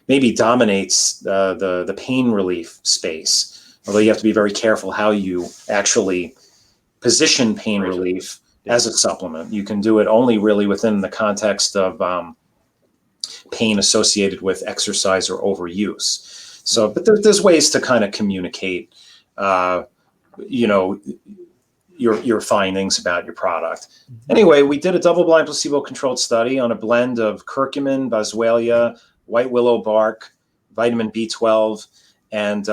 maybe dominates the pain relief space. Although you have to be very careful how you actually position pain relief as a supplement. You can do it only really within the context of pain associated with exercise or overuse. So, but there's ways to kind of communicate, your findings about your product. Anyway, we did a double-blind placebo-controlled study on a blend of curcumin, boswellia, white willow bark, vitamin B12, and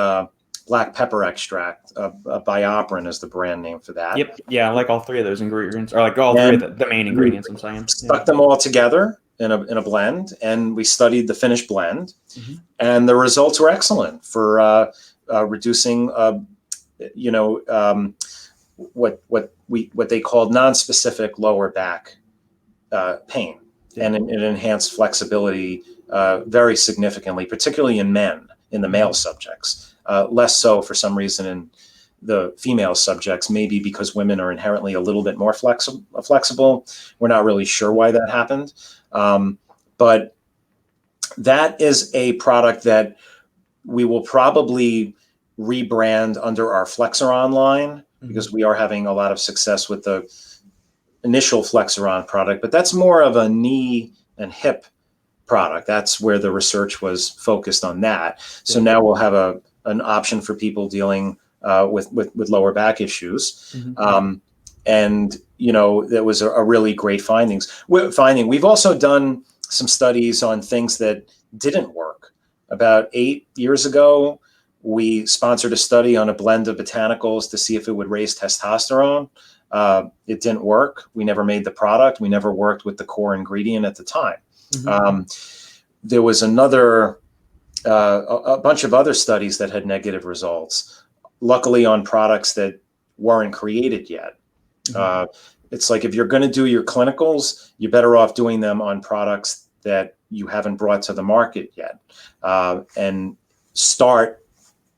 black pepper extract. Bioperin is the brand name for that. Yep. Yeah, I like all three of those ingredients, or like all three of the main ingredients, I'm saying. Stuck them all together in a blend, and we studied the finished blend, Mm-hmm. and the results were excellent for reducing, what they called non-specific lower back pain, and it enhanced flexibility very significantly, particularly in men, in the male subjects. Less so for some reason in the female subjects, maybe because women are inherently a little bit more flexible. We're not really sure why that happened. But that is a product that we will probably rebrand under our Flexeron line, because we are having a lot of success with the initial Flexeron product, but that's more of a knee and hip product. That's where the research was focused on that. So now we'll have an option for people dealing with lower back issues. Mm-hmm. And, that was a really great finding. We've also done some studies on things that didn't work. About 8 years ago, we sponsored a study on a blend of botanicals to see if it would raise testosterone. It didn't work. We never made the product. We never worked with the core ingredient at the time. Mm-hmm. There was a bunch of other studies that had negative results, luckily on products that weren't created yet. Mm-hmm. It's like, if you're going to do your clinicals, you're better off doing them on products that you haven't brought to the market yet, and start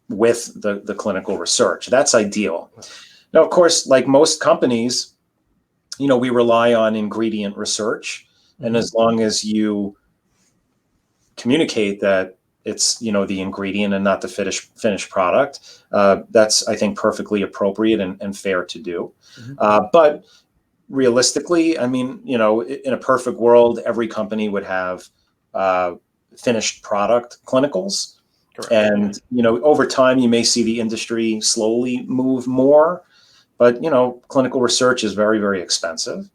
with the clinical research. That's ideal. Now, of course, like most companies, we rely on ingredient research. Mm-hmm. And as long as you communicate that it's the ingredient and not the finished product. That's, I think, perfectly appropriate and fair to do. But realistically, I mean, in a perfect world, every company would have finished product clinicals. Correct. And over time, you may see the industry slowly move more, but clinical research is very, very expensive.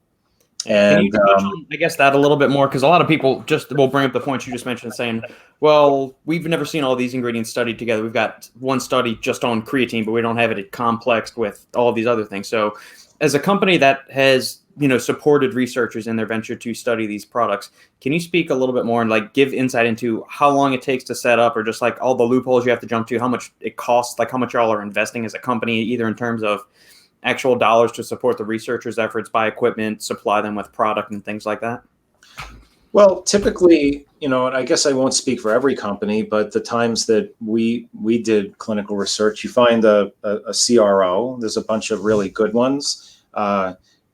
Can you And touch on, I guess, that a little bit more? Because a lot of people just will bring up the points you just mentioned, saying, well, we've never seen all these ingredients studied together. We've got one study just on creatine, but we don't have it complexed with all of these other things. So as a company that has, supported researchers in their venture to study these products, can you speak a little bit more and like give insight into how long it takes to set up, or just like all the loopholes you have to jump to, how much it costs, like how much y'all are investing as a company, either in terms of actual dollars to support the researchers' efforts, buy equipment, supply them with product and things like that? Well, typically, and I guess I won't speak for every company, but the times that we did clinical research, you find a CRO. There's a bunch of really good ones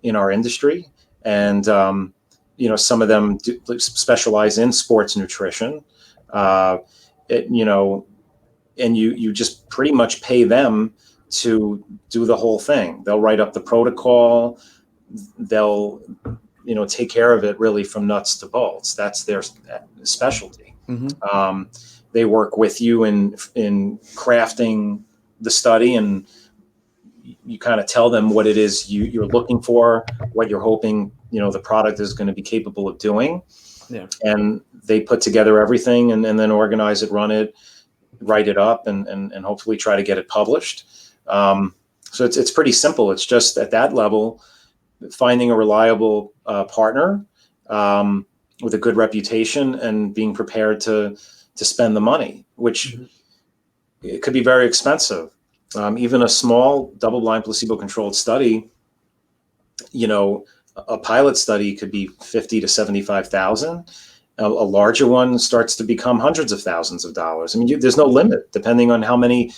in our industry, and some of them specialize in sports nutrition. And you just pretty much pay them to do the whole thing. They'll write up the protocol. They'll take care of it really from nuts to bolts. That's their specialty. They work with you in crafting the study, and you kind of tell them what it is you're looking for, what you're hoping the product is going to be capable of doing. Yeah. And they put together everything and then organize it, run it, write it up, and hopefully try to get it published. So it's pretty simple. It's just at that level, finding a reliable partner with a good reputation and being prepared to spend the money, which it could be very expensive. Even a small double-blind placebo-controlled study, a pilot study could be $50,000 to $75,000. A larger one starts to become hundreds of thousands of dollars. I mean, there's no limit depending on how many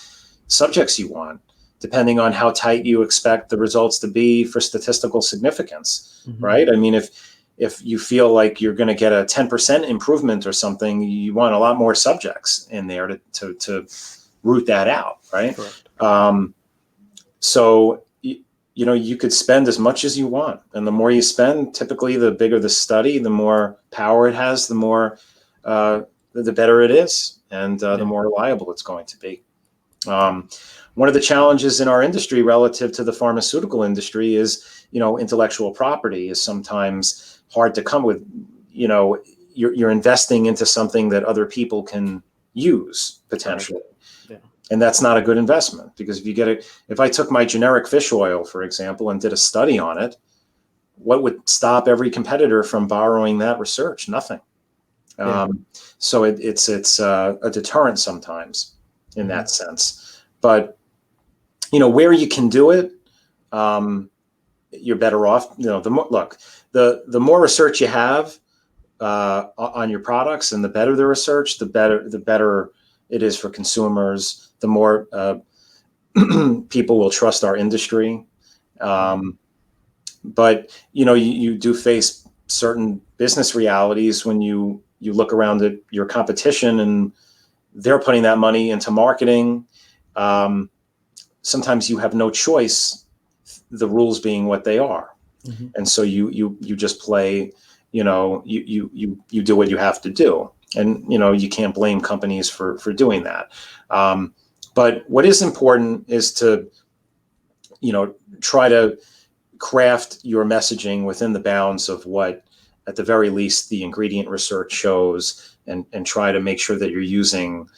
subjects you want, depending on how tight you expect the results to be for statistical significance, right? I mean, if you feel like you're going to get a 10% improvement or something, you want a lot more subjects in there to root that out, right? So, you could spend as much as you want. And the more you spend, typically the bigger the study, the more power it has, the more, the better it is, and the more reliable it's going to be. One of the challenges in our industry relative to the pharmaceutical industry is, intellectual property is sometimes hard to come with. You're investing into something that other people can use potentially. And that's not a good investment, because if I took my generic fish oil, for example, and did a study on it, what would stop every competitor from borrowing that research? Nothing. So it's a deterrent sometimes in that sense. But, where you can do it, you're better off. The more research you have on your products, and the better the research, the better it is for consumers. The more people will trust our industry. But, you do face certain business realities when you look around at your competition and they're putting that money into marketing. Sometimes you have no choice, the rules being what they are. And so you just play, you do what you have to do. And, you can't blame companies for doing that. But what is important is to, try to craft your messaging within the bounds of what, at the very least, the ingredient research shows, and try to make sure that you're using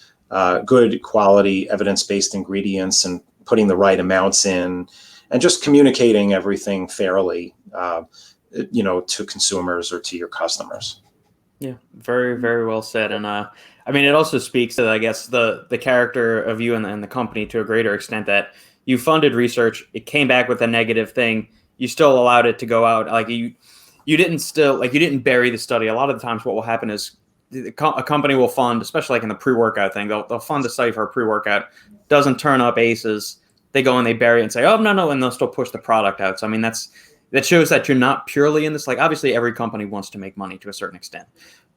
good quality evidence-based ingredients and putting the right amounts in, and just communicating everything fairly, to consumers or to your customers. Yeah, very, very well said. And it also speaks to, I guess, the character of you and the company to a greater extent, that you funded research, it came back with a negative thing, you still allowed it to go out. Like you didn't bury the study. A lot of the times what will happen is a company will fund, especially like in the pre-workout thing, they'll fund a study for a pre-workout, doesn't turn up aces, they go and they bury it and say, oh, no, and they'll still push the product out. So, that shows that you're not purely in this. Like, obviously every company wants to make money to a certain extent,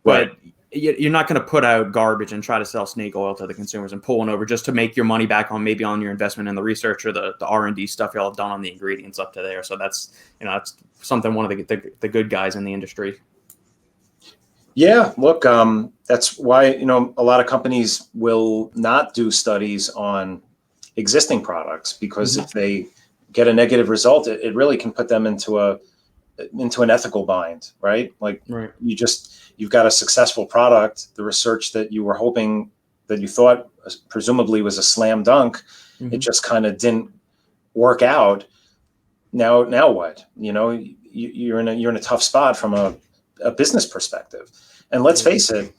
but you're not going to put out garbage and try to sell snake oil to the consumers and pull one over just to make your money back on maybe on your investment in the research or the R&D stuff y'all have done on the ingredients up to there. So that's, that's something one of the good guys in the industry. Yeah, look, that's why, a lot of companies will not do studies on existing products, because if they get a negative result, it really can put them into an ethical bind, right? Like Right. you've got a successful product, the research that you were hoping, that you thought presumably was a slam dunk, it just kind of didn't work out. Now what? You're in a tough spot from a business perspective. And let's face it,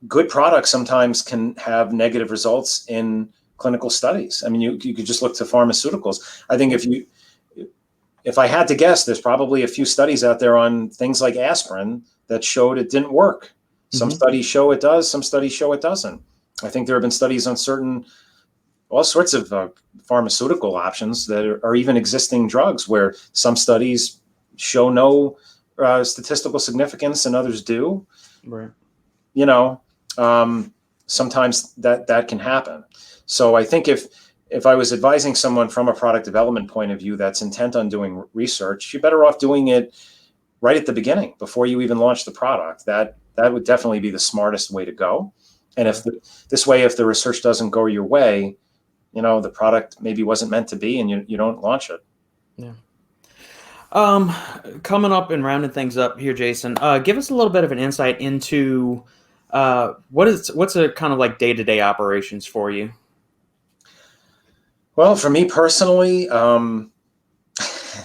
good products sometimes can have negative results in clinical studies. I mean, you could just look to pharmaceuticals. I think if I had to guess, there's probably a few studies out there on things like aspirin that showed it didn't work. Some studies show it does, some studies show it doesn't. I think there have been studies on all sorts of pharmaceutical options that are even existing drugs, where some studies show no statistical significance and others do. Right. Sometimes that can happen. So I think if I was advising someone from a product development point of view that's intent on doing research, you're better off doing it right at the beginning before you even launch the product. That would definitely be the smartest way to go. And this way, if the research doesn't go your way, the product maybe wasn't meant to be, and you don't launch it. Yeah. Coming up and rounding things up here, Jason, give us a little bit of an insight into what's a kind of like day-to-day operations for you? Well, for me personally,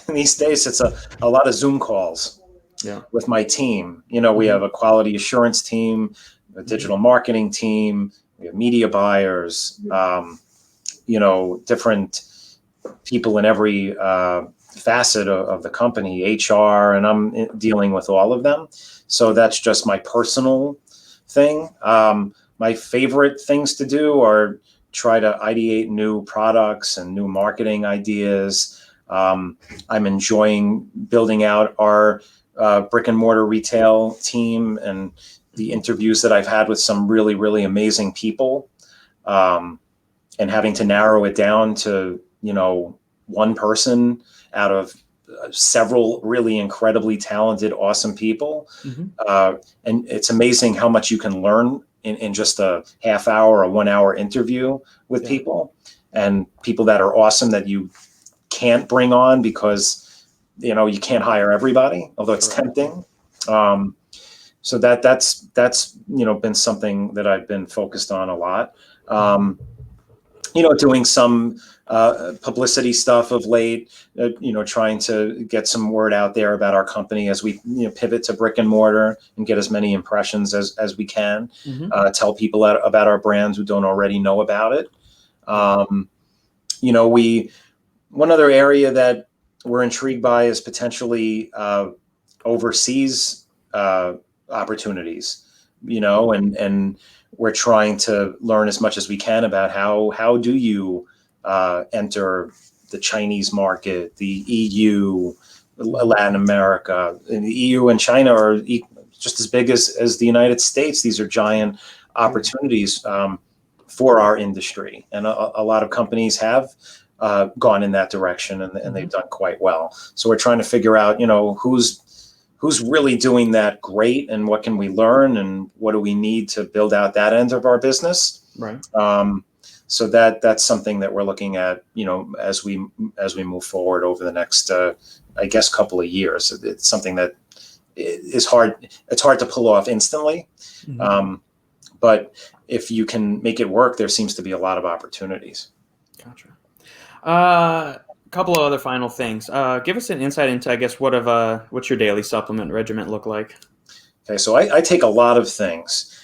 these days it's a lot of Zoom calls with my team. We have a quality assurance team, a digital marketing team, we have media buyers, different people in every facet of the company, HR, and I'm dealing with all of them. So that's just my personal thing. My favorite things to do are try to ideate new products and new marketing ideas. I'm enjoying building out our brick and mortar retail team and the interviews that I've had with some really, really amazing people, and having to narrow it down to, one person out of several really incredibly talented, awesome people. And it's amazing how much you can learn in just a half hour or 1 hour interview with people, and people that are awesome that you can't bring on because, you can't hire everybody, although it's tempting. So that's been something that I've been focused on a lot. Doing some publicity stuff of late, trying to get some word out there about our company as we pivot to brick and mortar and get as many impressions as we can, tell people about our brands who don't already know about it. One other area that we're intrigued by is potentially overseas opportunities, and we're trying to learn as much as we can about how do you enter the Chinese market, the EU, Latin America. And the EU and China are just as big as the United States. These are giant opportunities for our industry, and a lot of companies have gone in that direction, and they've done quite well. So we're trying to figure out, who's really doing that great, and what can we learn, and what do we need to build out that end of our business. Right. So that's something that we're looking at, as we move forward over the next, I guess, couple of years. It's something that is hard. It's hard to pull off instantly, but if you can make it work, there seems to be a lot of opportunities. Gotcha. A couple of other final things. Give us an insight into, I guess, what's your daily supplement regimen look like? Okay, so I take a lot of things.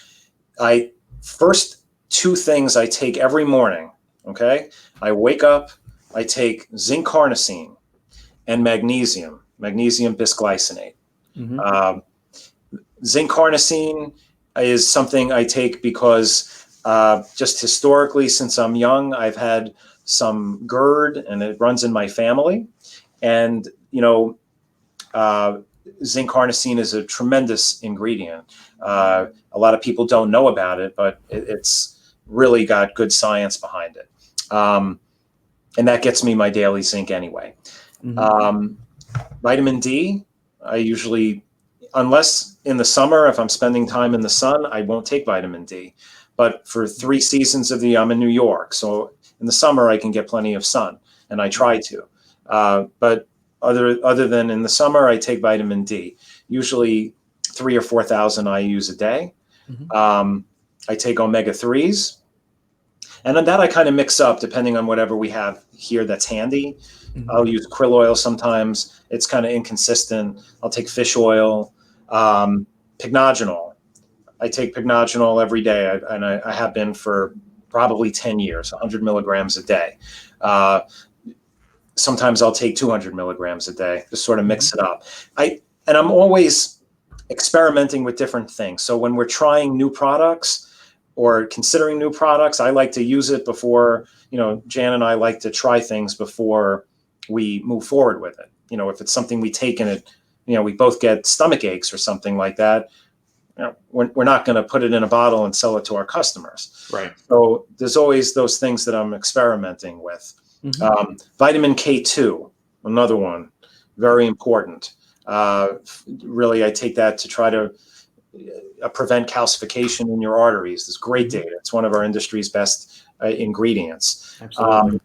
First two things I take every morning. Okay, I wake up, I take zinc carnosine and magnesium bisglycinate. Zinc carnosine is something I take because just historically, since I'm young, I've had some GERD, and it runs in my family. And zinc carnosine is a tremendous ingredient. A lot of people don't know about it, but it's really got good science behind it. And that gets me my daily zinc anyway. Vitamin D, I usually, unless in the summer, if I'm spending time in the sun, I won't take vitamin D. But for 3 seasons of the year, I'm in New York. So in the summer, I can get plenty of sun, and I try to. But other than in the summer, I take vitamin D, usually 3,000 or 4,000 IUs a day. I take omega-3s. And then that I kind of mix up depending on whatever we have here that's handy. I'll use krill oil sometimes. It's kind of inconsistent. I'll take fish oil. Pycnogenol. I take Pycnogenol every day, and I have been for probably 10 years, 100 milligrams a day. Sometimes I'll take 200 milligrams a day, just sort of mix it up. And I'm always experimenting with different things. So when we're trying new products or considering new products, I like to use it before, Jan and I like to try things before we move forward with it. If it's something we take and we both get stomach aches or something like that, we're not going to put it in a bottle and sell it to our customers. Right. So there's always those things that I'm experimenting with. Vitamin K2, another one, very important. Really, I take that to try to prevent calcification in your arteries. There's great data. It's one of our industry's best ingredients. Absolutely.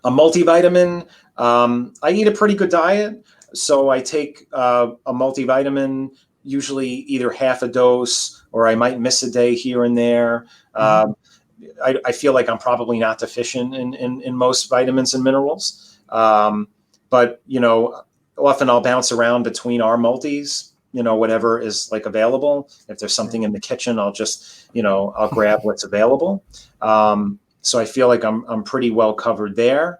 A multivitamin, I eat a pretty good diet. So I take a multivitamin, usually either half a dose, or I might miss a day here and there. I feel like I'm probably not deficient in most vitamins and minerals. But, often I'll bounce around between our multis, whatever is like available. If there's something in the kitchen, I'll just, I'll grab what's available. So I feel like I'm pretty well covered there.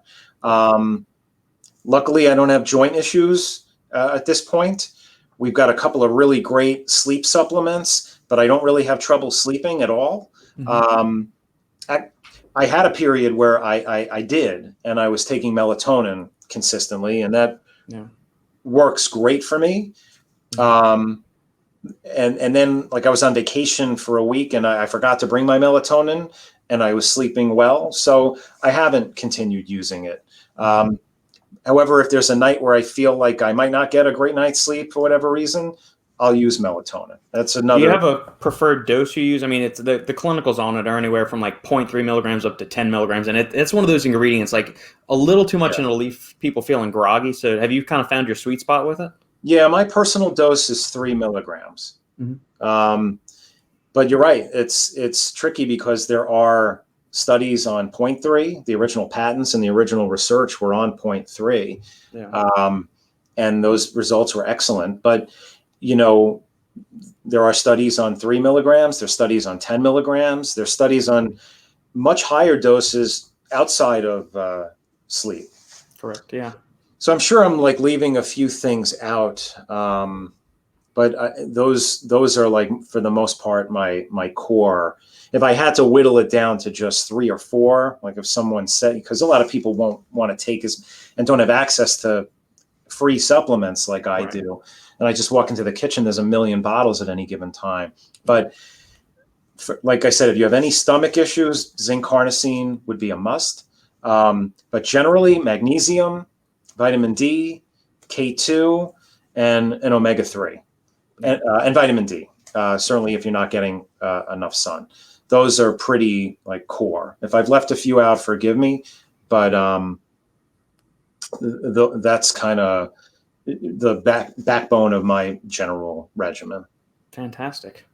Luckily, I don't have joint issues at this point. We've got a couple of really great sleep supplements, but I don't really have trouble sleeping at all. I had a period where I did, and I was taking melatonin consistently, and that works great for me. And then like I was on vacation for a week and I forgot to bring my melatonin and I was sleeping well. So I haven't continued using it. However, if there's a night where I feel like I might not get a great night's sleep for whatever reason, I'll use melatonin. That's another. Do you have a preferred dose you use? I mean, it's the clinicals on it are anywhere from like 0.3 milligrams up to 10 milligrams. And it's one of those ingredients, like a little too much and it'll leave people feeling groggy. So have you kind of found your sweet spot with it? Yeah, my personal dose is 3 milligrams. But you're right. It's tricky because there are studies on 0.3. The original patents and the original research were on 0.3. And those results were excellent. But, there are studies on 3 milligrams. There's studies on 10 milligrams. There's studies on much higher doses outside of sleep. Correct. Yeah. So I'm sure I'm like leaving a few things out. But those are like, for the most part, my core. If I had to whittle it down to just 3 or 4, like if someone said, because a lot of people won't want to take and don't have access to free supplements like I do. And I just walk into the kitchen, there's a million bottles at any given time. But like I said, if you have any stomach issues, zinc carnosine would be a must. But generally, magnesium, vitamin D, K2, and omega-3, and vitamin D. Certainly, if you're not getting enough sun, those are pretty like core. If I've left a few out, forgive me, but that's kind of the backbone of my general regimen. Fantastic.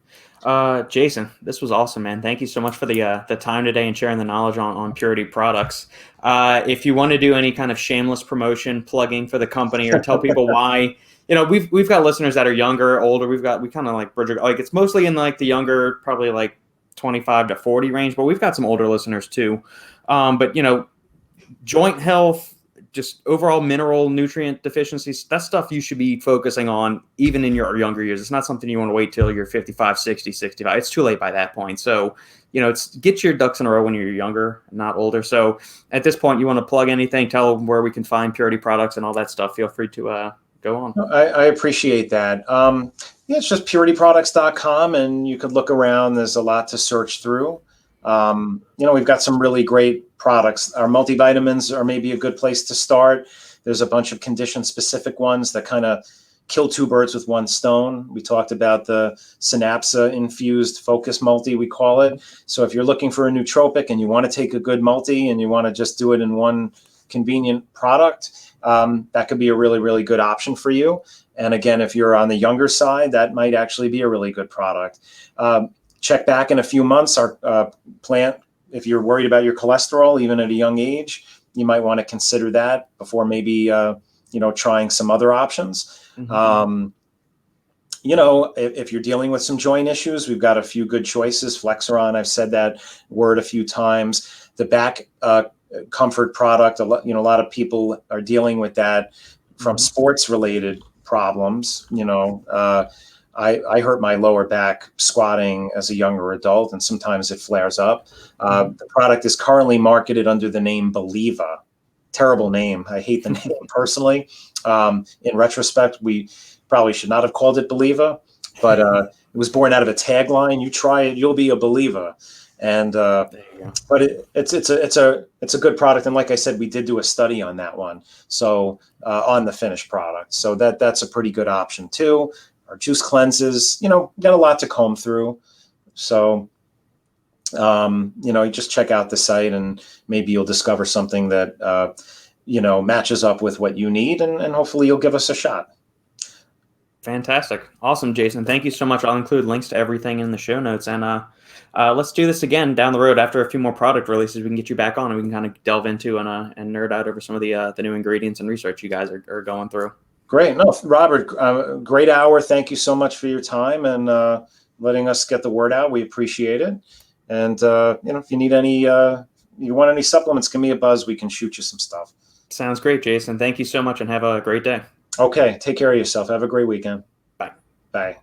Jason, this was awesome, man. Thank you so much for the time today and sharing the knowledge on Purity Products. If you want to do any kind of shameless promotion, plugging for the company, or tell people why, we've got listeners that are younger, older. We kind of like bridge, like it's mostly in like the younger, probably like 25 to 40 range, but we've got some older listeners too. But joint health, just overall mineral nutrient deficiencies, that's stuff you should be focusing on even in your younger years. It's not something you want to wait till you're 55, 60, 65. It's too late by that point. So, it's get your ducks in a row when you're younger, not older. So at this point, you want to plug anything, tell them where we can find Purity Products and all that stuff. Feel free to go on. I appreciate that. Yeah, it's just purityproducts.com, and you could look around. There's a lot to search through. We've got some really great products. Our multivitamins are maybe a good place to start. There's a bunch of condition-specific ones that kind of kill two birds with one stone. We talked about the Synapsa Infused Focus Multi, we call it. So if you're looking for a nootropic and you want to take a good multi and you want to just do it in one convenient product, that could be a really, really good option for you. And again, if you're on the younger side, that might actually be a really good product. Check back in a few months. Our plant, if you're worried about your cholesterol, even at a young age, you might want to consider that before maybe trying some other options. Mm-hmm. If you're dealing with some joint issues, we've got a few good choices. Flexeron, I've said that word a few times. The back comfort product, a lot of people are dealing with that from sports related problems. I hurt my lower back squatting as a younger adult, and sometimes it flares up. The product is currently marketed under the name Believer. Terrible name. I hate the name personally. In retrospect, we probably should not have called it Believer, but it was born out of a tagline: "You try it, you'll be a believer." And but it's a good product. And like I said, we did do a study on that one. So on the finished product, so that's a pretty good option too. Our juice cleanses, got a lot to comb through. So, you just check out the site and maybe you'll discover something that, matches up with what you need, and hopefully you'll give us a shot. Fantastic. Awesome, Jason. Thank you so much. I'll include links to everything in the show notes. And let's do this again down the road after a few more product releases. We can get you back on and we can kind of delve into and nerd out over some of the new ingredients and research you guys are going through. Great. No, Robert, great hour. Thank you so much for your time and letting us get the word out. We appreciate it. And, if you need you want any supplements, give me a buzz. We can shoot you some stuff. Sounds great, Jason. Thank you so much and have a great day. Okay. Take care of yourself. Have a great weekend. Bye. Bye.